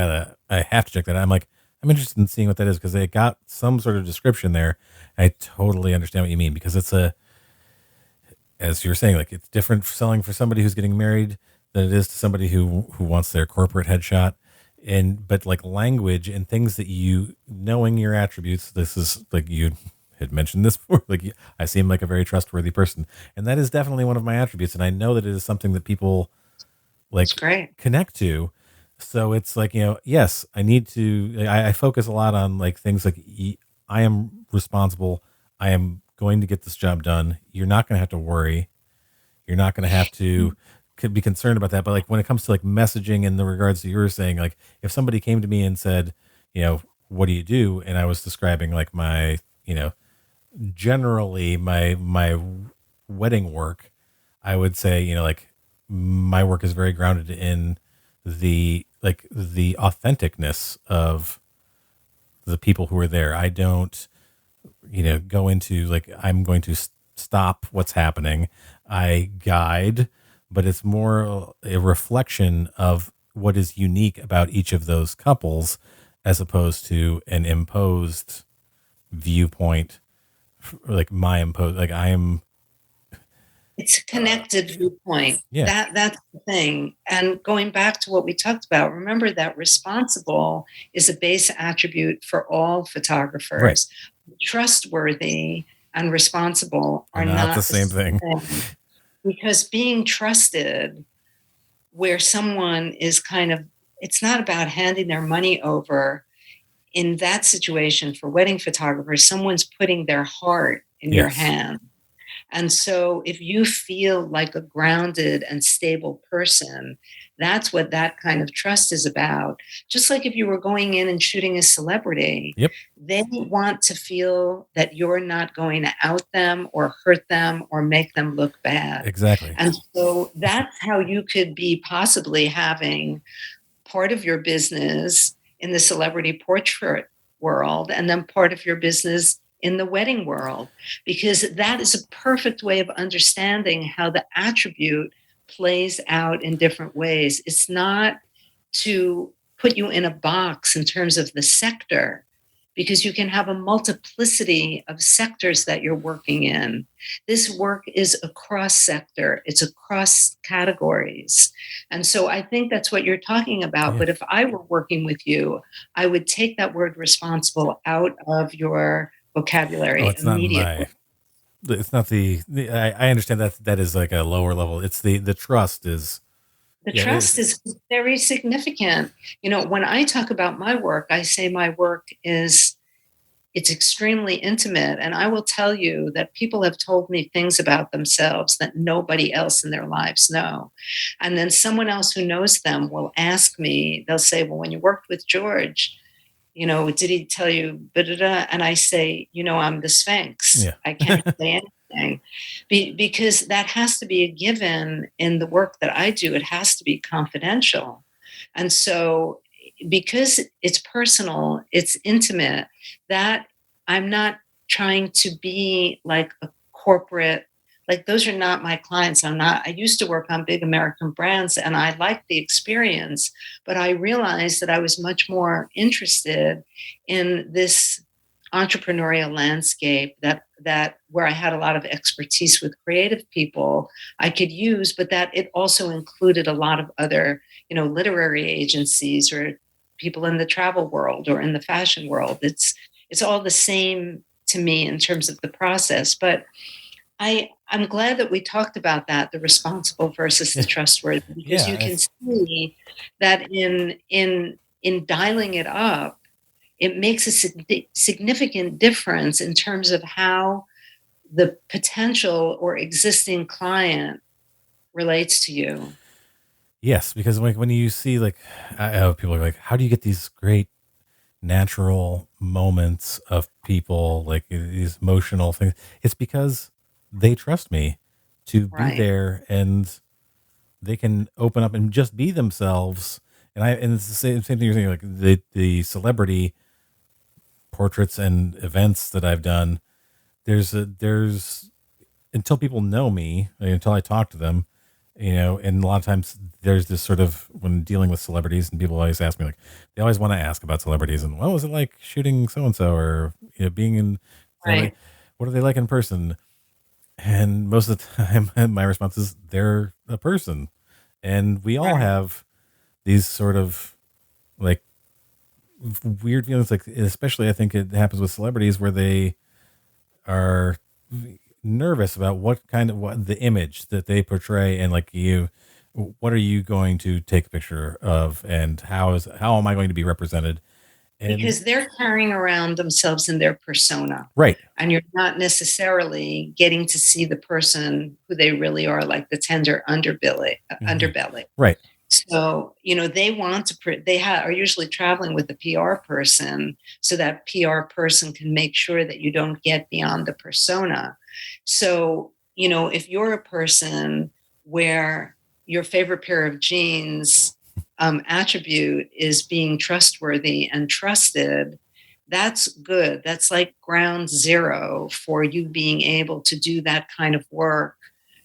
have to check that out. I'm interested in seeing what that is because they got some sort of description there. I totally understand what you mean because as you were saying, like it's different selling for somebody who's getting married than it is to somebody who wants their corporate headshot. But like language and things that knowing your attributes, this is like you had mentioned this before, like I seem like a very trustworthy person. And that is definitely one of my attributes. And I know that it is something that people like connect to. So it's like, yes, I focus a lot on like things like I am responsible. I am going to get this job done. You're not going to have to worry. You're not going to have to could be concerned about that. But like when it comes to like messaging in the regards to you were saying, like if somebody came to me and said, what do you do? And I was describing like my, generally my wedding work, I would say, like my work is very grounded in the authenticness of the people who are there. I don't, go into like, I'm going to stop what's happening. I guide, but it's more a reflection of what is unique about each of those couples as opposed to an imposed viewpoint, like my imposed, like I am. It's a connected viewpoint. Yeah. That's the thing. And going back to what we talked about, remember that responsible is a base attribute for all photographers. Right. Trustworthy and responsible are not the same thing. Because being trusted, where someone is kind of, it's not about handing their money over. In that situation for wedding photographers, someone's putting their heart in your hand. And so if you feel like a grounded and stable person, that's what that kind of trust is about. Just like if you were going in and shooting a celebrity, they want to feel that you're not going to out them or hurt them or make them look bad. Exactly. And so that's how you could be possibly having part of your business in the celebrity portrait world and then part of your business in the wedding world, because that is a perfect way of understanding how the attribute plays out in different ways. It's not to put you in a box in terms of the sector, because you can have a multiplicity of sectors that you're working in. This work is across sector, it's across categories. And so I think that's what you're talking about. But if I were working with you, I would take that word responsible out of your vocabulary immediately. It's not I understand that is like a lower level. It's the trust is. The trust is very significant. When I talk about my work, I say my work it's extremely intimate. And I will tell you that people have told me things about themselves that nobody else in their lives know. And then someone else who knows them will ask me, they'll say, well, when you worked with George, did he tell you, da-da-da? And I say, I'm the Sphinx. Yeah. I can't say anything because that has to be a given in the work that I do. It has to be confidential. And so because it's personal, it's intimate, that I'm not trying to be like a corporate, like those are not my clients. I used to work on big American brands and I liked the experience, but I realized that I was much more interested in this entrepreneurial landscape that where I had a lot of expertise with creative people I could use, but that it also included a lot of other, literary agencies or people in the travel world or in the fashion world. It's all the same to me in terms of the process, but I'm glad that we talked about that, the responsible versus the trustworthy, because you can see that in dialing it up, it makes a significant difference in terms of how the potential or existing client relates to you. Yes, because when you see like, people are like, how do you get these great natural moments of people, like these emotional things? It's because they trust me to be there and they can open up and just be themselves. And it's the same thing you're saying, like the celebrity portraits and events that I've done. There's until people know me, until I talk to them, And a lot of times there's this sort of, when dealing with celebrities, and people always ask me, like, they always want to ask about celebrities and what was it like shooting so-and-so, or, being in, Right. what are they like in person? And most of the time, my response is they're a person. And we all Right. have these sort of like weird feelings, like, especially I think it happens with celebrities where they are nervous about what the image that they portray, and like, what are you going to take a picture of, and how am I going to be represented? And Because they're carrying around themselves in their persona. right. And you're not necessarily getting to see the person who they really are, like the tender underbelly. Right. So, they want to, are usually traveling with a PR person, so that PR person can make sure that you don't get beyond the persona. So, if you're a person where your favorite pair of jeans attribute is being trustworthy and trusted, that's good. That's like ground zero for you being able to do that kind of work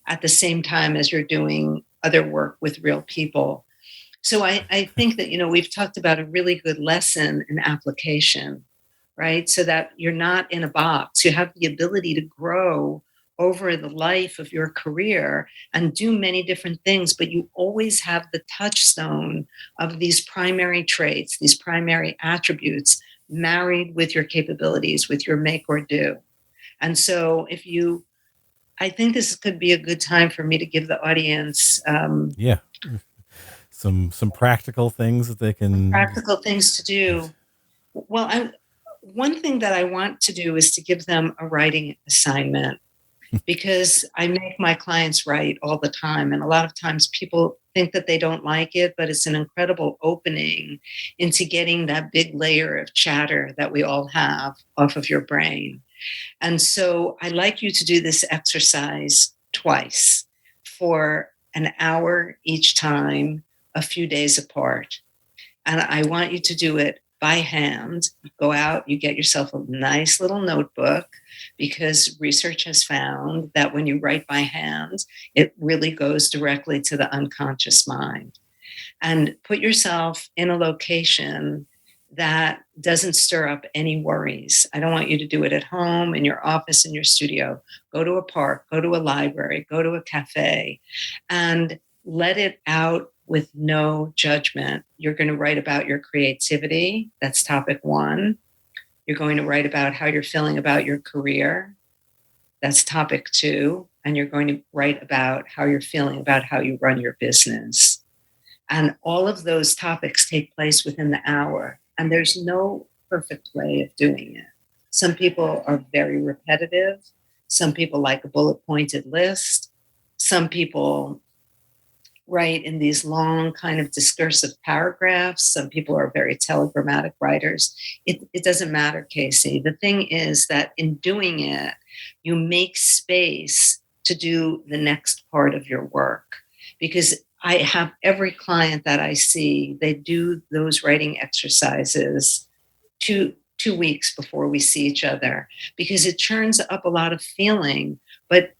at the same time as you're doing other work with real people. So I think that, we've talked about a really good lesson in application, right? So that you're not in a box. You have the ability to grow over the life of your career and do many different things, but you always have the touchstone of these primary traits, these primary attributes married with your capabilities, with your make or do. And so I think this could be a good time for me to give the audience Yeah. Some practical things that they can practical things to do. Well, one thing that I want to do is to give them a writing assignment, because I make my clients write all the time. And a lot of times people think that they don't like it, but it's an incredible opening into getting that big layer of chatter that we all have off of your brain. And so I'd like you to do this exercise twice for an hour each time, a few days apart. And I want you to do it by hand. Go out, you get yourself a nice little notebook, because research has found that when you write by hand, it really goes directly to the unconscious mind. And put yourself in a location that doesn't stir up any worries. I don't want you to do it at home, in your office, in your studio. Go to a park, go to a library, go to a cafe, and let it out with no judgment. You're going to write about your creativity. That's topic one. You're going to write about how you're feeling about your career. That's topic two. And you're going to write about how you're feeling about how you run your business. And all of those topics take place within the hour. And there's no perfect way of doing it. Some people are very repetitive. Some people like a bullet pointed list. Some people write in these long kind of discursive paragraphs. Some people are very telegrammatic writers. It doesn't matter, Casey. The thing is that in doing it, you make space to do the next part of your work. Because I have every client that I see, they do those writing exercises two weeks before we see each other, because it churns up a lot of feeling. But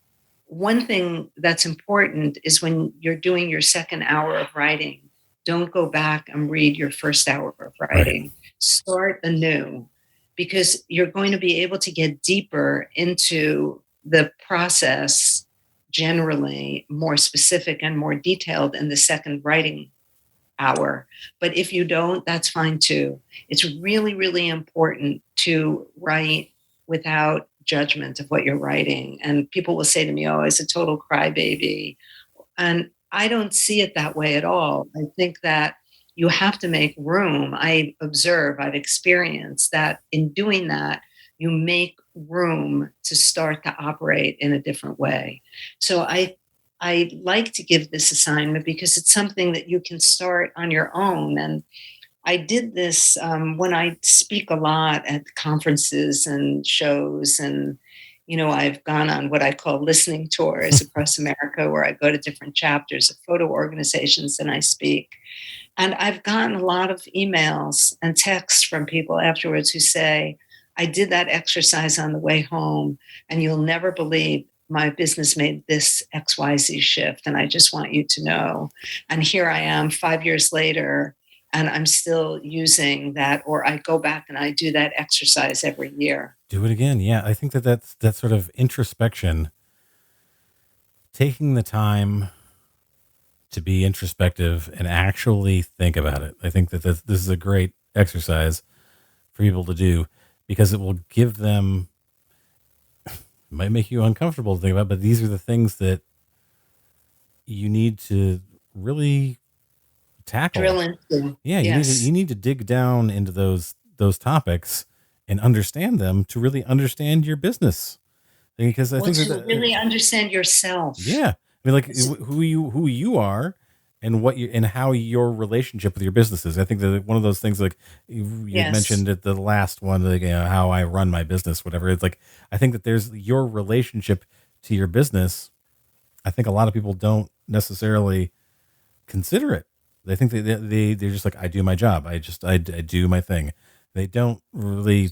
one thing that's important is, when you're doing your second hour of writing, don't go back and read your first hour of writing. Right. Start anew, because you're going to be able to get deeper into the process, generally more specific and more detailed in the second writing hour. But if you don't, that's fine too. It's really, really important to write without judgment of what you're writing. And people will say to me, oh, it's a total crybaby. And I don't see it that way at all. I think that you have to make room. I've experienced that in doing that, you make room to start to operate in a different way. So I like to give this assignment, because it's something that you can start on your own. And I did this when I speak a lot at conferences and shows, and I've gone on what I call listening tours across America, where I go to different chapters of photo organizations and I speak. And I've gotten a lot of emails and texts from people afterwards who say, I did that exercise on the way home, and you'll never believe my business made this XYZ shift, and I just want you to know. And here I am 5 years later, and I'm still using that, or I go back and I do that exercise every year. Do it again. Yeah. I think that's that sort of introspection, taking the time to be introspective and actually think about it. I think that this is a great exercise for people to do, because it will give them, it might make you uncomfortable to think about, but these are the things that you need to really tackle. Drill into. Yeah, Yes. you need to dig down into those topics and understand them to really understand your business. Because I Well, think to really understand yourself. yeah, I mean, like who you are, and what you and how your relationship with your business is. I think that one of those things, like you Yes. mentioned at the last one, like, how I run my business, whatever. It's like, I think that there's your relationship to your business. I think a lot of people don't necessarily consider it. They think they're just like, I do my job. I do my thing. They don't really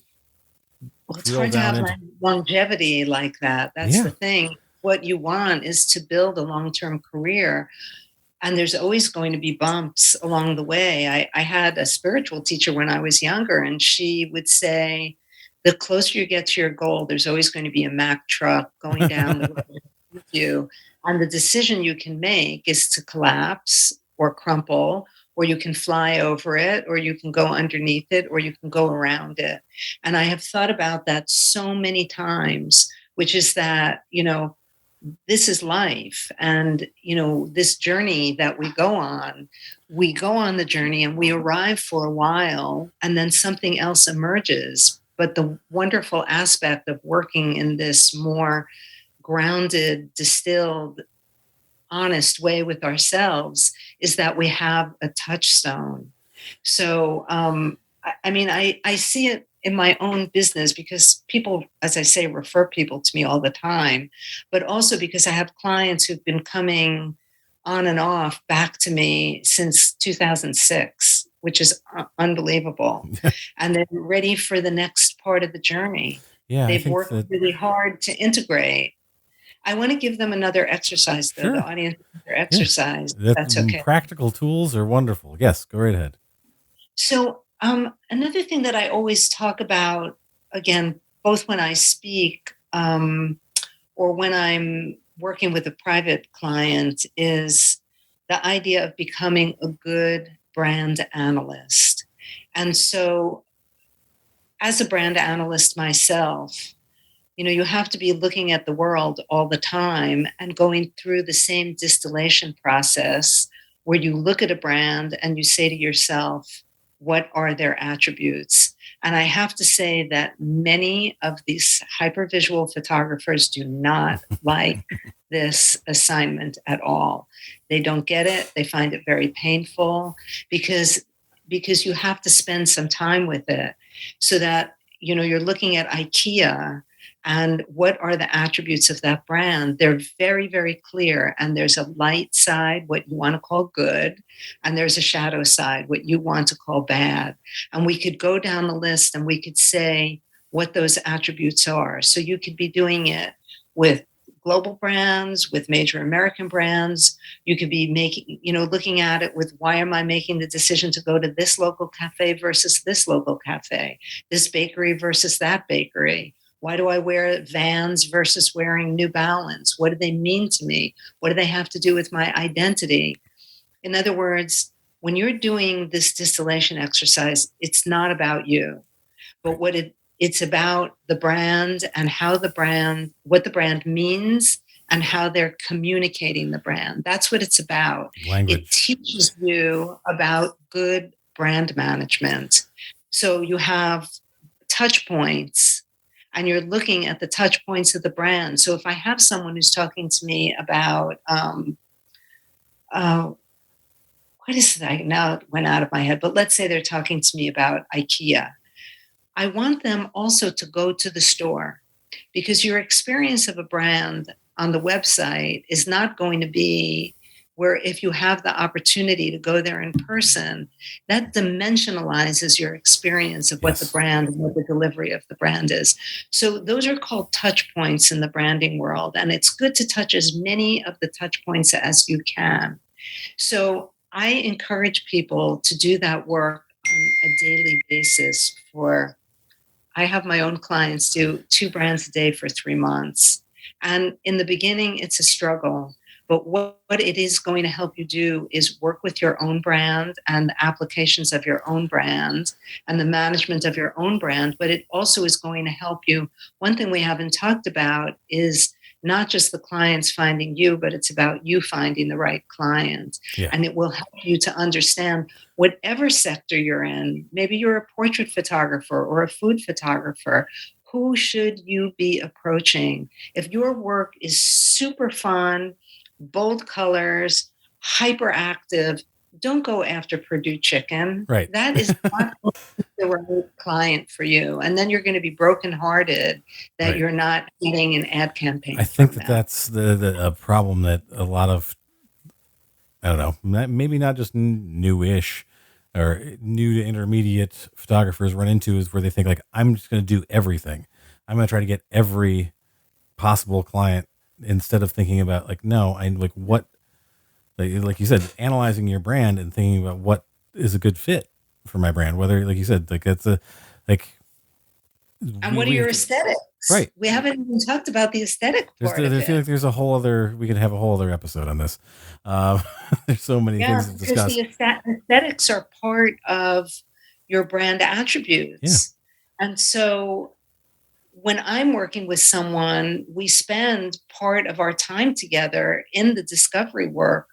Well, it's drill hard to down have into. longevity like that. That's Yeah. the thing. What you want is to build a long-term career, and there's always going to be bumps along the way. I had a spiritual teacher when I was younger, and she would say, the closer you get to your goal, there's always going to be a Mack truck going down the road with you. And the decision you can make is to collapse or crumple, or you can fly over it, or you can go underneath it, or you can go around it. And I have thought about that so many times, which is that, this is life. And, this journey that we go on the journey and we arrive for a while, and then something else emerges. But the wonderful aspect of working in this more grounded, distilled, honest way with ourselves is that we have a touchstone. So, I see it in my own business, because people, as I say, refer people to me all the time, but also because I have clients who've been coming on and off back to me since 2006, which is unbelievable. And they're ready for the next part of the journey. Yeah, I They've think worked that really hard to integrate. I want to give them another exercise, though, Sure. the audience, another exercise. that That's okay. practical tools are wonderful. Yes, go right ahead. So, another thing that I always talk about, again, both when I speak or when I'm working with a private client, is the idea of becoming a good brand analyst. And so, as a brand analyst myself, you have to be looking at the world all the time and going through the same distillation process, where you look at a brand and you say to yourself, what are their attributes? And I have to say that many of these hypervisual photographers do not like this assignment at all. They don't get it. They find it very painful, because you have to spend some time with it, so that you're looking at IKEA, and what are the attributes of that brand? They're very, very clear. And there's a light side, what you want to call good, and there's a shadow side, what you want to call bad. And we could go down the list and we could say what those attributes are. So you could be doing it with global brands, with major American brands. You could be making, looking at it with, why am I making the decision to go to this local cafe versus this local cafe, this bakery versus that bakery? Why do I wear Vans versus wearing New Balance? What do they mean to me? What do they have to do with my identity? In other words, when you're doing this distillation exercise, it's not about you, but it's about the brand, and what the brand means, and how they're communicating the brand. That's what it's about. Language. It teaches you about good brand management. So you have touch points, and you're looking at the touch points of the brand. So if I have someone who's talking to me about, what is that? Now it went out of my head, but let's say they're talking to me about IKEA. I want them also to go to the store, because your experience of a brand on the website is not going to be where if you have the opportunity to go there in person, that dimensionalizes your experience of what the Yes. brand and what the delivery of the brand is. So those are called touch points in the branding world. And it's good to touch as many of the touch points as you can. So I encourage people to do that work on a daily basis I have my own clients do 2 brands a day for 3 months. And in the beginning, it's a struggle. But what it is going to help you do is work with your own brand and the applications of your own brand and the management of your own brand. But it also is going to help you. One thing we haven't talked about is not just the clients finding you, but it's about you finding the right client. Yeah. And it will help you to understand whatever sector you're in. Maybe you're a portrait photographer or a food photographer. Who should you be approaching? If your work is super fun, bold colors, hyperactive, don't go after Purdue Chicken. Right. That is not the right client for you. And then you're going to be brokenhearted that Right. you're not getting an ad campaign. I think from that them. that's the problem that a lot of, I don't know, maybe not just newish or new to intermediate photographers run into, is where they think like, I'm just going to do everything. I'm going to try to get every possible client, instead of thinking about like, no, I like what, like you said, analyzing your brand and thinking about what is a good fit for my brand. Whether, like you said, like it's a, like, And what are your aesthetics? Right. We haven't even talked about the aesthetic part of I it. feel like there's a whole other, we could have a whole other episode on this. There's so many things to because discuss. the aesthetics are part of your brand attributes. And so when I'm working with someone, we spend part of our time together in the discovery work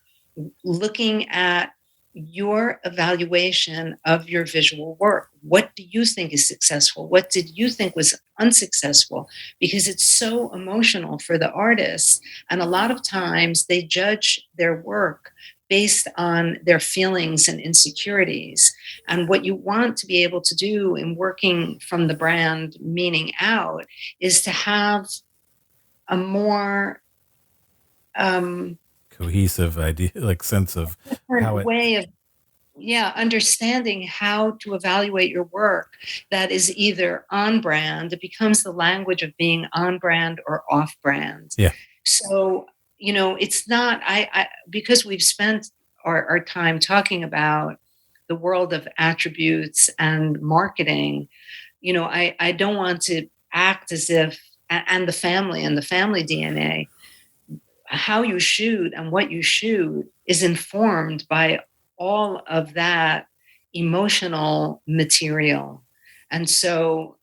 looking at your evaluation of your visual work. What do you think is successful? What did you think was unsuccessful? Because it's so emotional for the artists. And a lot of times they judge their work based on their feelings and insecurities. And what you want to be able to do in working from the brand meaning out is to have a more Cohesive idea, like sense of how it, way of understanding how to evaluate your work that is either on brand. It becomes the language of being on brand or off brand. Yeah. So, it's not, I because we've spent our time talking about the world of attributes and marketing, I don't want to act as if, and the family DNA, how you shoot and what you shoot is informed by all of that emotional material. And so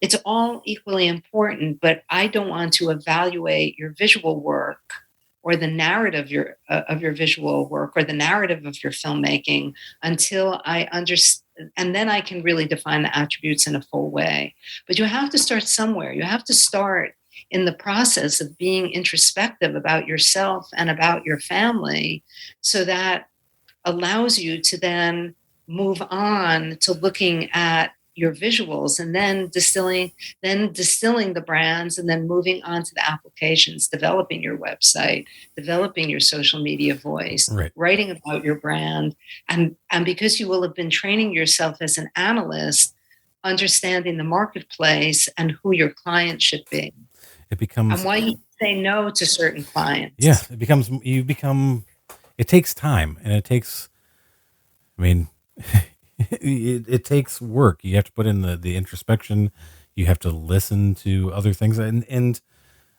it's all equally important, but I don't want to evaluate your visual work or the narrative of your visual work or the narrative of your filmmaking until I understand, and then I can really define the attributes in a full way. But you have to start somewhere. You have to start in the process of being introspective about yourself and about your family, so that allows you to then move on to looking at your visuals and then distilling the brands, and then moving on to the applications, developing your website, developing your social media voice, right, writing about your brand. And because you will have been training yourself as an analyst, understanding the marketplace and who your client should be. It becomes, And why you say no to certain clients. Yeah, it takes time, and it takes, I mean, it takes work. You have to put in the introspection. You have to listen to other things. And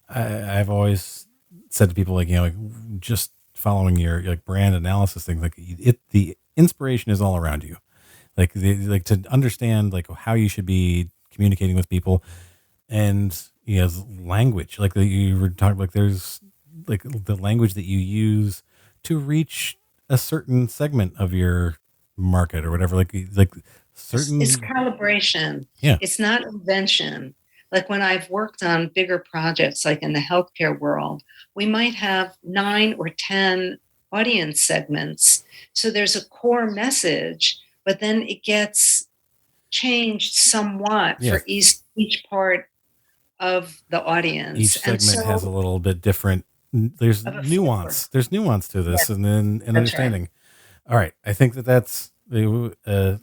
I've always said to people, like, like just following your like brand analysis thing, like the inspiration is all around you. Like to understand like how you should be communicating with people, and language, like you were talking, like there's like the language that you use to reach a certain segment of your market or whatever, like certain, it's calibration. Yeah. It's not invention. Like when I've worked on bigger projects, like in the healthcare world, we might have 9 or 10 audience segments. So there's a core message, but then it gets changed somewhat Yeah. for each part of the audience. Each segment has a little bit different there's Of a nuance. There's nuance to this, and then right. understanding. All right, I think that's a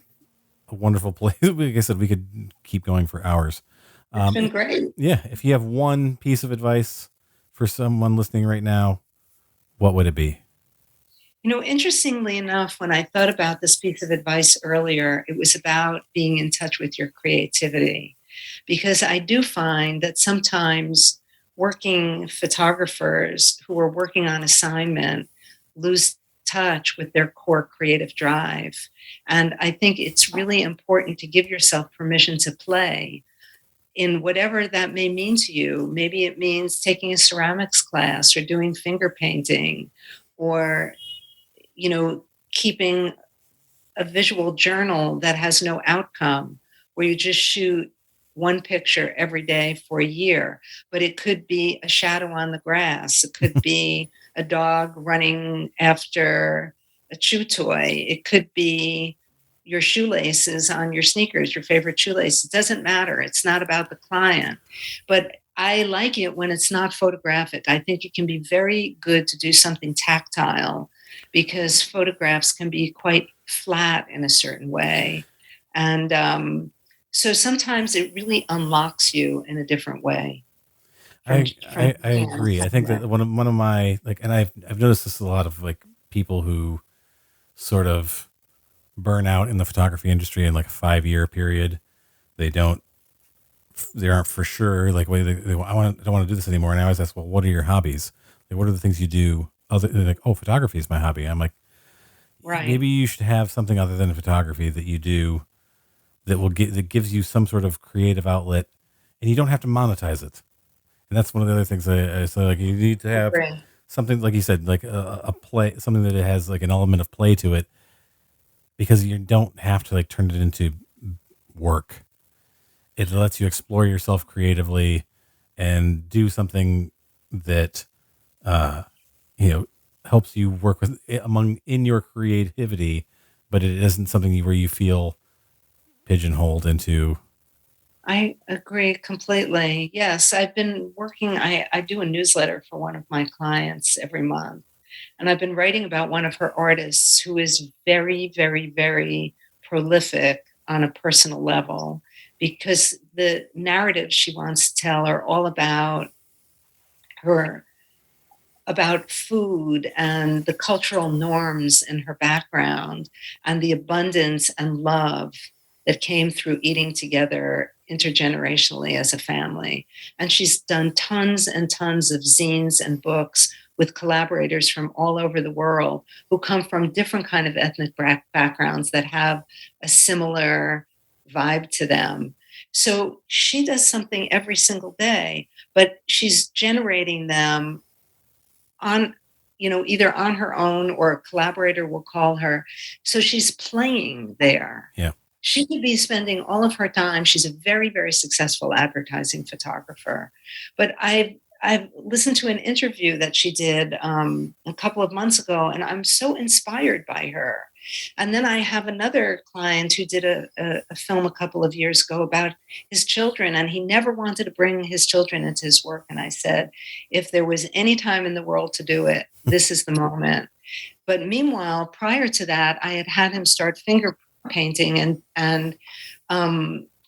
wonderful place. Like I said, we could keep going for hours. It's been great. Yeah, if you have one piece of advice for someone listening right now, what would it be? Interestingly enough, when I thought about this piece of advice earlier, it was about being in touch with your creativity. Because I do find that sometimes working photographers who are working on assignment lose touch with their core creative drive. And I think it's really important to give yourself permission to play in whatever that may mean to you. Maybe it means taking a ceramics class or doing finger painting or, keeping a visual journal that has no outcome where you just shoot one picture every day for a year. But it could be a shadow on the grass. It could be a dog running after a chew toy. It could be your shoelaces on your sneakers, your favorite shoelace. It doesn't matter. It's not about the client. But I like it when it's not photographic. I think it can be very good to do something tactile because photographs can be quite flat in a certain way. And so sometimes it really unlocks you in a different way. I agree. I think that one of my and I've noticed this a lot of people who sort of burn out in the photography industry in a 5-year period. They aren't for sure I don't want to do this anymore. And I always ask, well, what are your hobbies? What are the things you do other than photography is my hobby? I'm like, right. Maybe you should have something other than photography that you do that gives you some sort of creative outlet, and you don't have to monetize it. And that's one of the other things I say, you need to have something, like you said, a play, something that it has an element of play to it, because you don't have to turn it into work. It lets you explore yourself creatively and do something that, helps you work in your creativity, but it isn't something where you feel pigeonholed into. I agree completely. Yes, I've been working, I do a newsletter for one of my clients every month. And I've been writing about one of her artists who is very, very, very prolific on a personal level, because the narratives she wants to tell are all about food and the cultural norms in her background and the abundance and love that came through eating together intergenerationally as a family. And she's done tons and tons of zines and books with collaborators from all over the world who come from different kind of ethnic backgrounds that have a similar vibe to them. So she does something every single day, but she's generating them on, either on her own or a collaborator will call her. So she's playing there. Yeah. She could be spending all of her time. She's a very, very successful advertising photographer. But I've listened to an interview that she did a couple of months ago, and I'm so inspired by her. And then I have another client who did a film a couple of years ago about his children, and he never wanted to bring his children into his work. And I said, if there was any time in the world to do it, this is the moment. But meanwhile, prior to that, I had him start finger painting and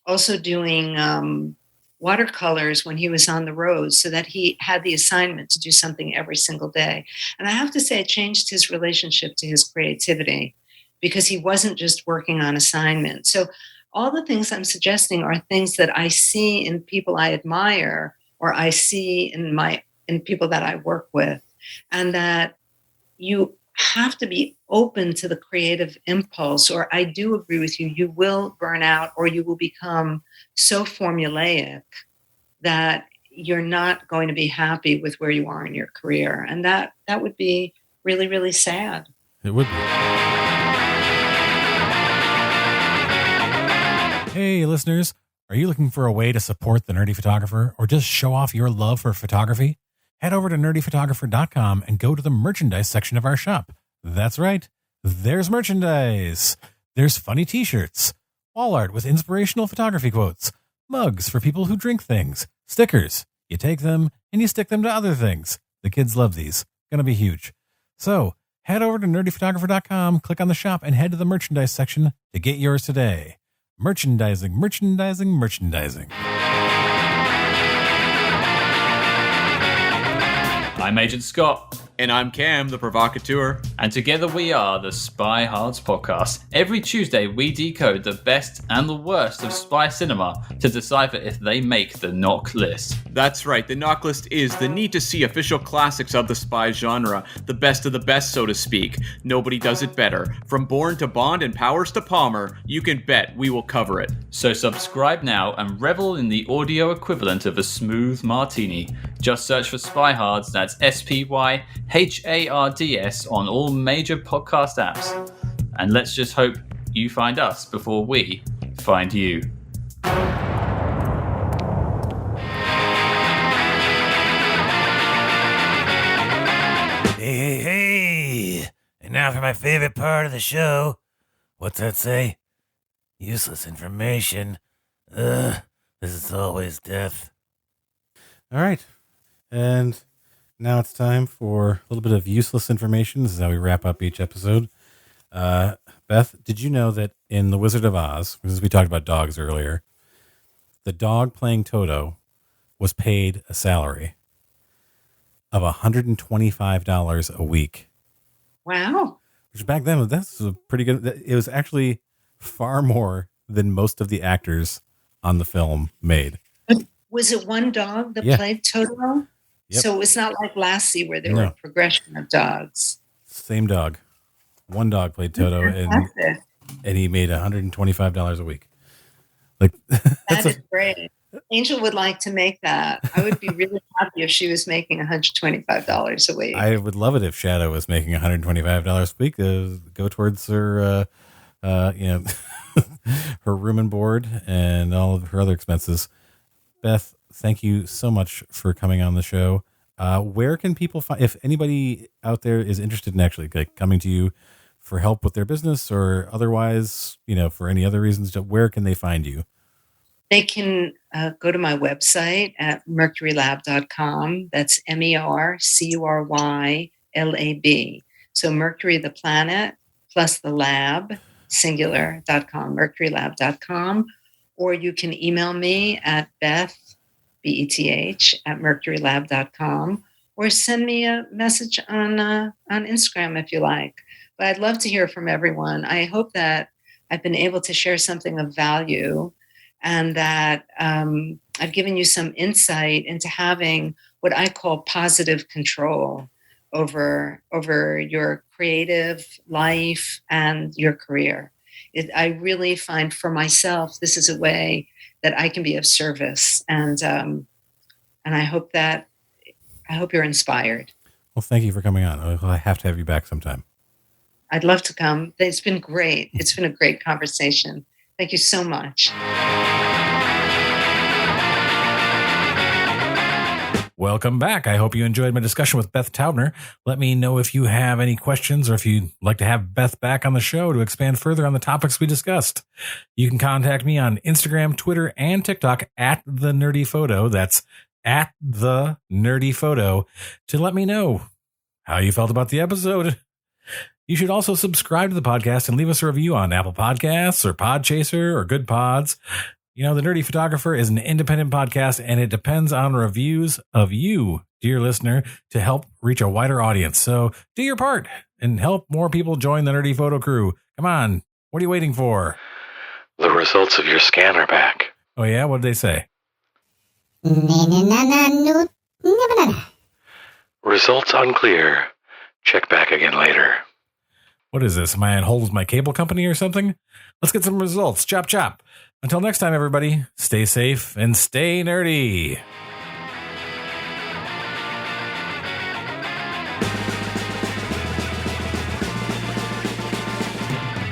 also doing watercolors when he was on the road, so that he had the assignment to do something every single day. And I have to say, it changed his relationship to his creativity, because he wasn't just working on assignment. So all the things I'm suggesting are things that I see in people I admire, or I see in people that I work with, and that you have to be open to the creative impulse, or I do agree with you, you will burn out, or you will become so formulaic that you're not going to be happy with where you are in your career. And that would be really, really sad. It would be. Hey, listeners, are you looking for a way to support the Nerdy Photographer or just show off your love for photography? Head over to nerdyphotographer.com and go to the merchandise section of our shop. That's right. There's merchandise. There's funny t-shirts, wall art with inspirational photography quotes, mugs for people who drink things, stickers. You take them and you stick them to other things. The kids love these. Going to be huge. So head over to nerdyphotographer.com, click on the shop, and head to the merchandise section to get yours today. Merchandising, merchandising, merchandising. I'm Agent Scott. And I'm Cam, the provocateur. And together we are the Spy Hards podcast. Every Tuesday we decode the best and the worst of spy cinema to decipher if they make the knock list. That's right, the knock list is the need-to-see official classics of the spy genre. The best of the best, so to speak. Nobody does it better. From Bourne to Bond and Powers to Palmer, you can bet we will cover it. So subscribe now and revel in the audio equivalent of a smooth martini. Just search for Spy Hards, that's SPYHARDS on all major podcast apps. And let's just hope you find us before we find you. Hey, hey, hey. And now for my favorite part of the show. What's that say? Useless information. This is always death. All right. And now it's time for a little bit of useless information. This is how we wrap up each episode. Beth, did you know that in The Wizard of Oz, because we talked about dogs earlier, the dog playing Toto was paid a salary of $125 a week? Wow. Which back then, that's a pretty good. It was actually far more than most of the actors on the film made. Was it one dog that Yeah. played Toto? Yep. So it was not like Lassie where there No. were a progression of dogs. Same dog. One dog played Toto, and Fantastic. he made $125 a week. Like That is great. Angel would like to make that. I would be really happy if she was making $125 a week. I would love it if Shadow was making $125 a week. Go towards her, her room and board and all of her other expenses. Beth, thank you so much for coming on the show. Where can people find, if anybody out there is interested in actually like coming to you for help with their business or otherwise, for any other reasons, where can they find you? They can go to my website at mercurylab.com. That's MERCURYLAB. So Mercury, the planet, plus the lab, singular.com, mercurylab.com. Or you can email me at Beth, BETH, at mercurylab.com, or send me a message on Instagram if you like. But I'd love to hear from everyone. I hope that I've been able to share something of value and that I've given you some insight into having what I call positive control over your creative life and your career. I really find for myself, this is a way that I can be of service. And I hope you're inspired. Well, thank you for coming on. I have to have you back sometime. I'd love to come. It's been great. It's been a great conversation. Thank you so much. Welcome back. I hope you enjoyed my discussion with Beth Taubner. Let me know if you have any questions or if you'd like to have Beth back on the show to expand further on the topics we discussed. You can contact me on Instagram, Twitter, and TikTok at The Nerdy Photo. That's at The Nerdy Photo to let me know how you felt about the episode. You should also subscribe to the podcast and leave us a review on Apple Podcasts or Podchaser or Good Pods. The Nerdy Photographer is an independent podcast, and it depends on reviews of you, dear listener, to help reach a wider audience. So do your part and help more people join the Nerdy Photo crew. Come on. What are you waiting for? The results of your scan are back. Oh, yeah? What did they say? Results unclear. Check back again later. What is this? Am I on hold with my cable company or something? Let's get some results. Chop, chop. Until next time, everybody, stay safe and stay nerdy.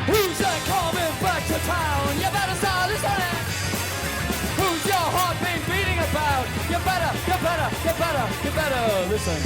Who's that coming back to town? You better start listening. Who's your heart been beating about? You better listen.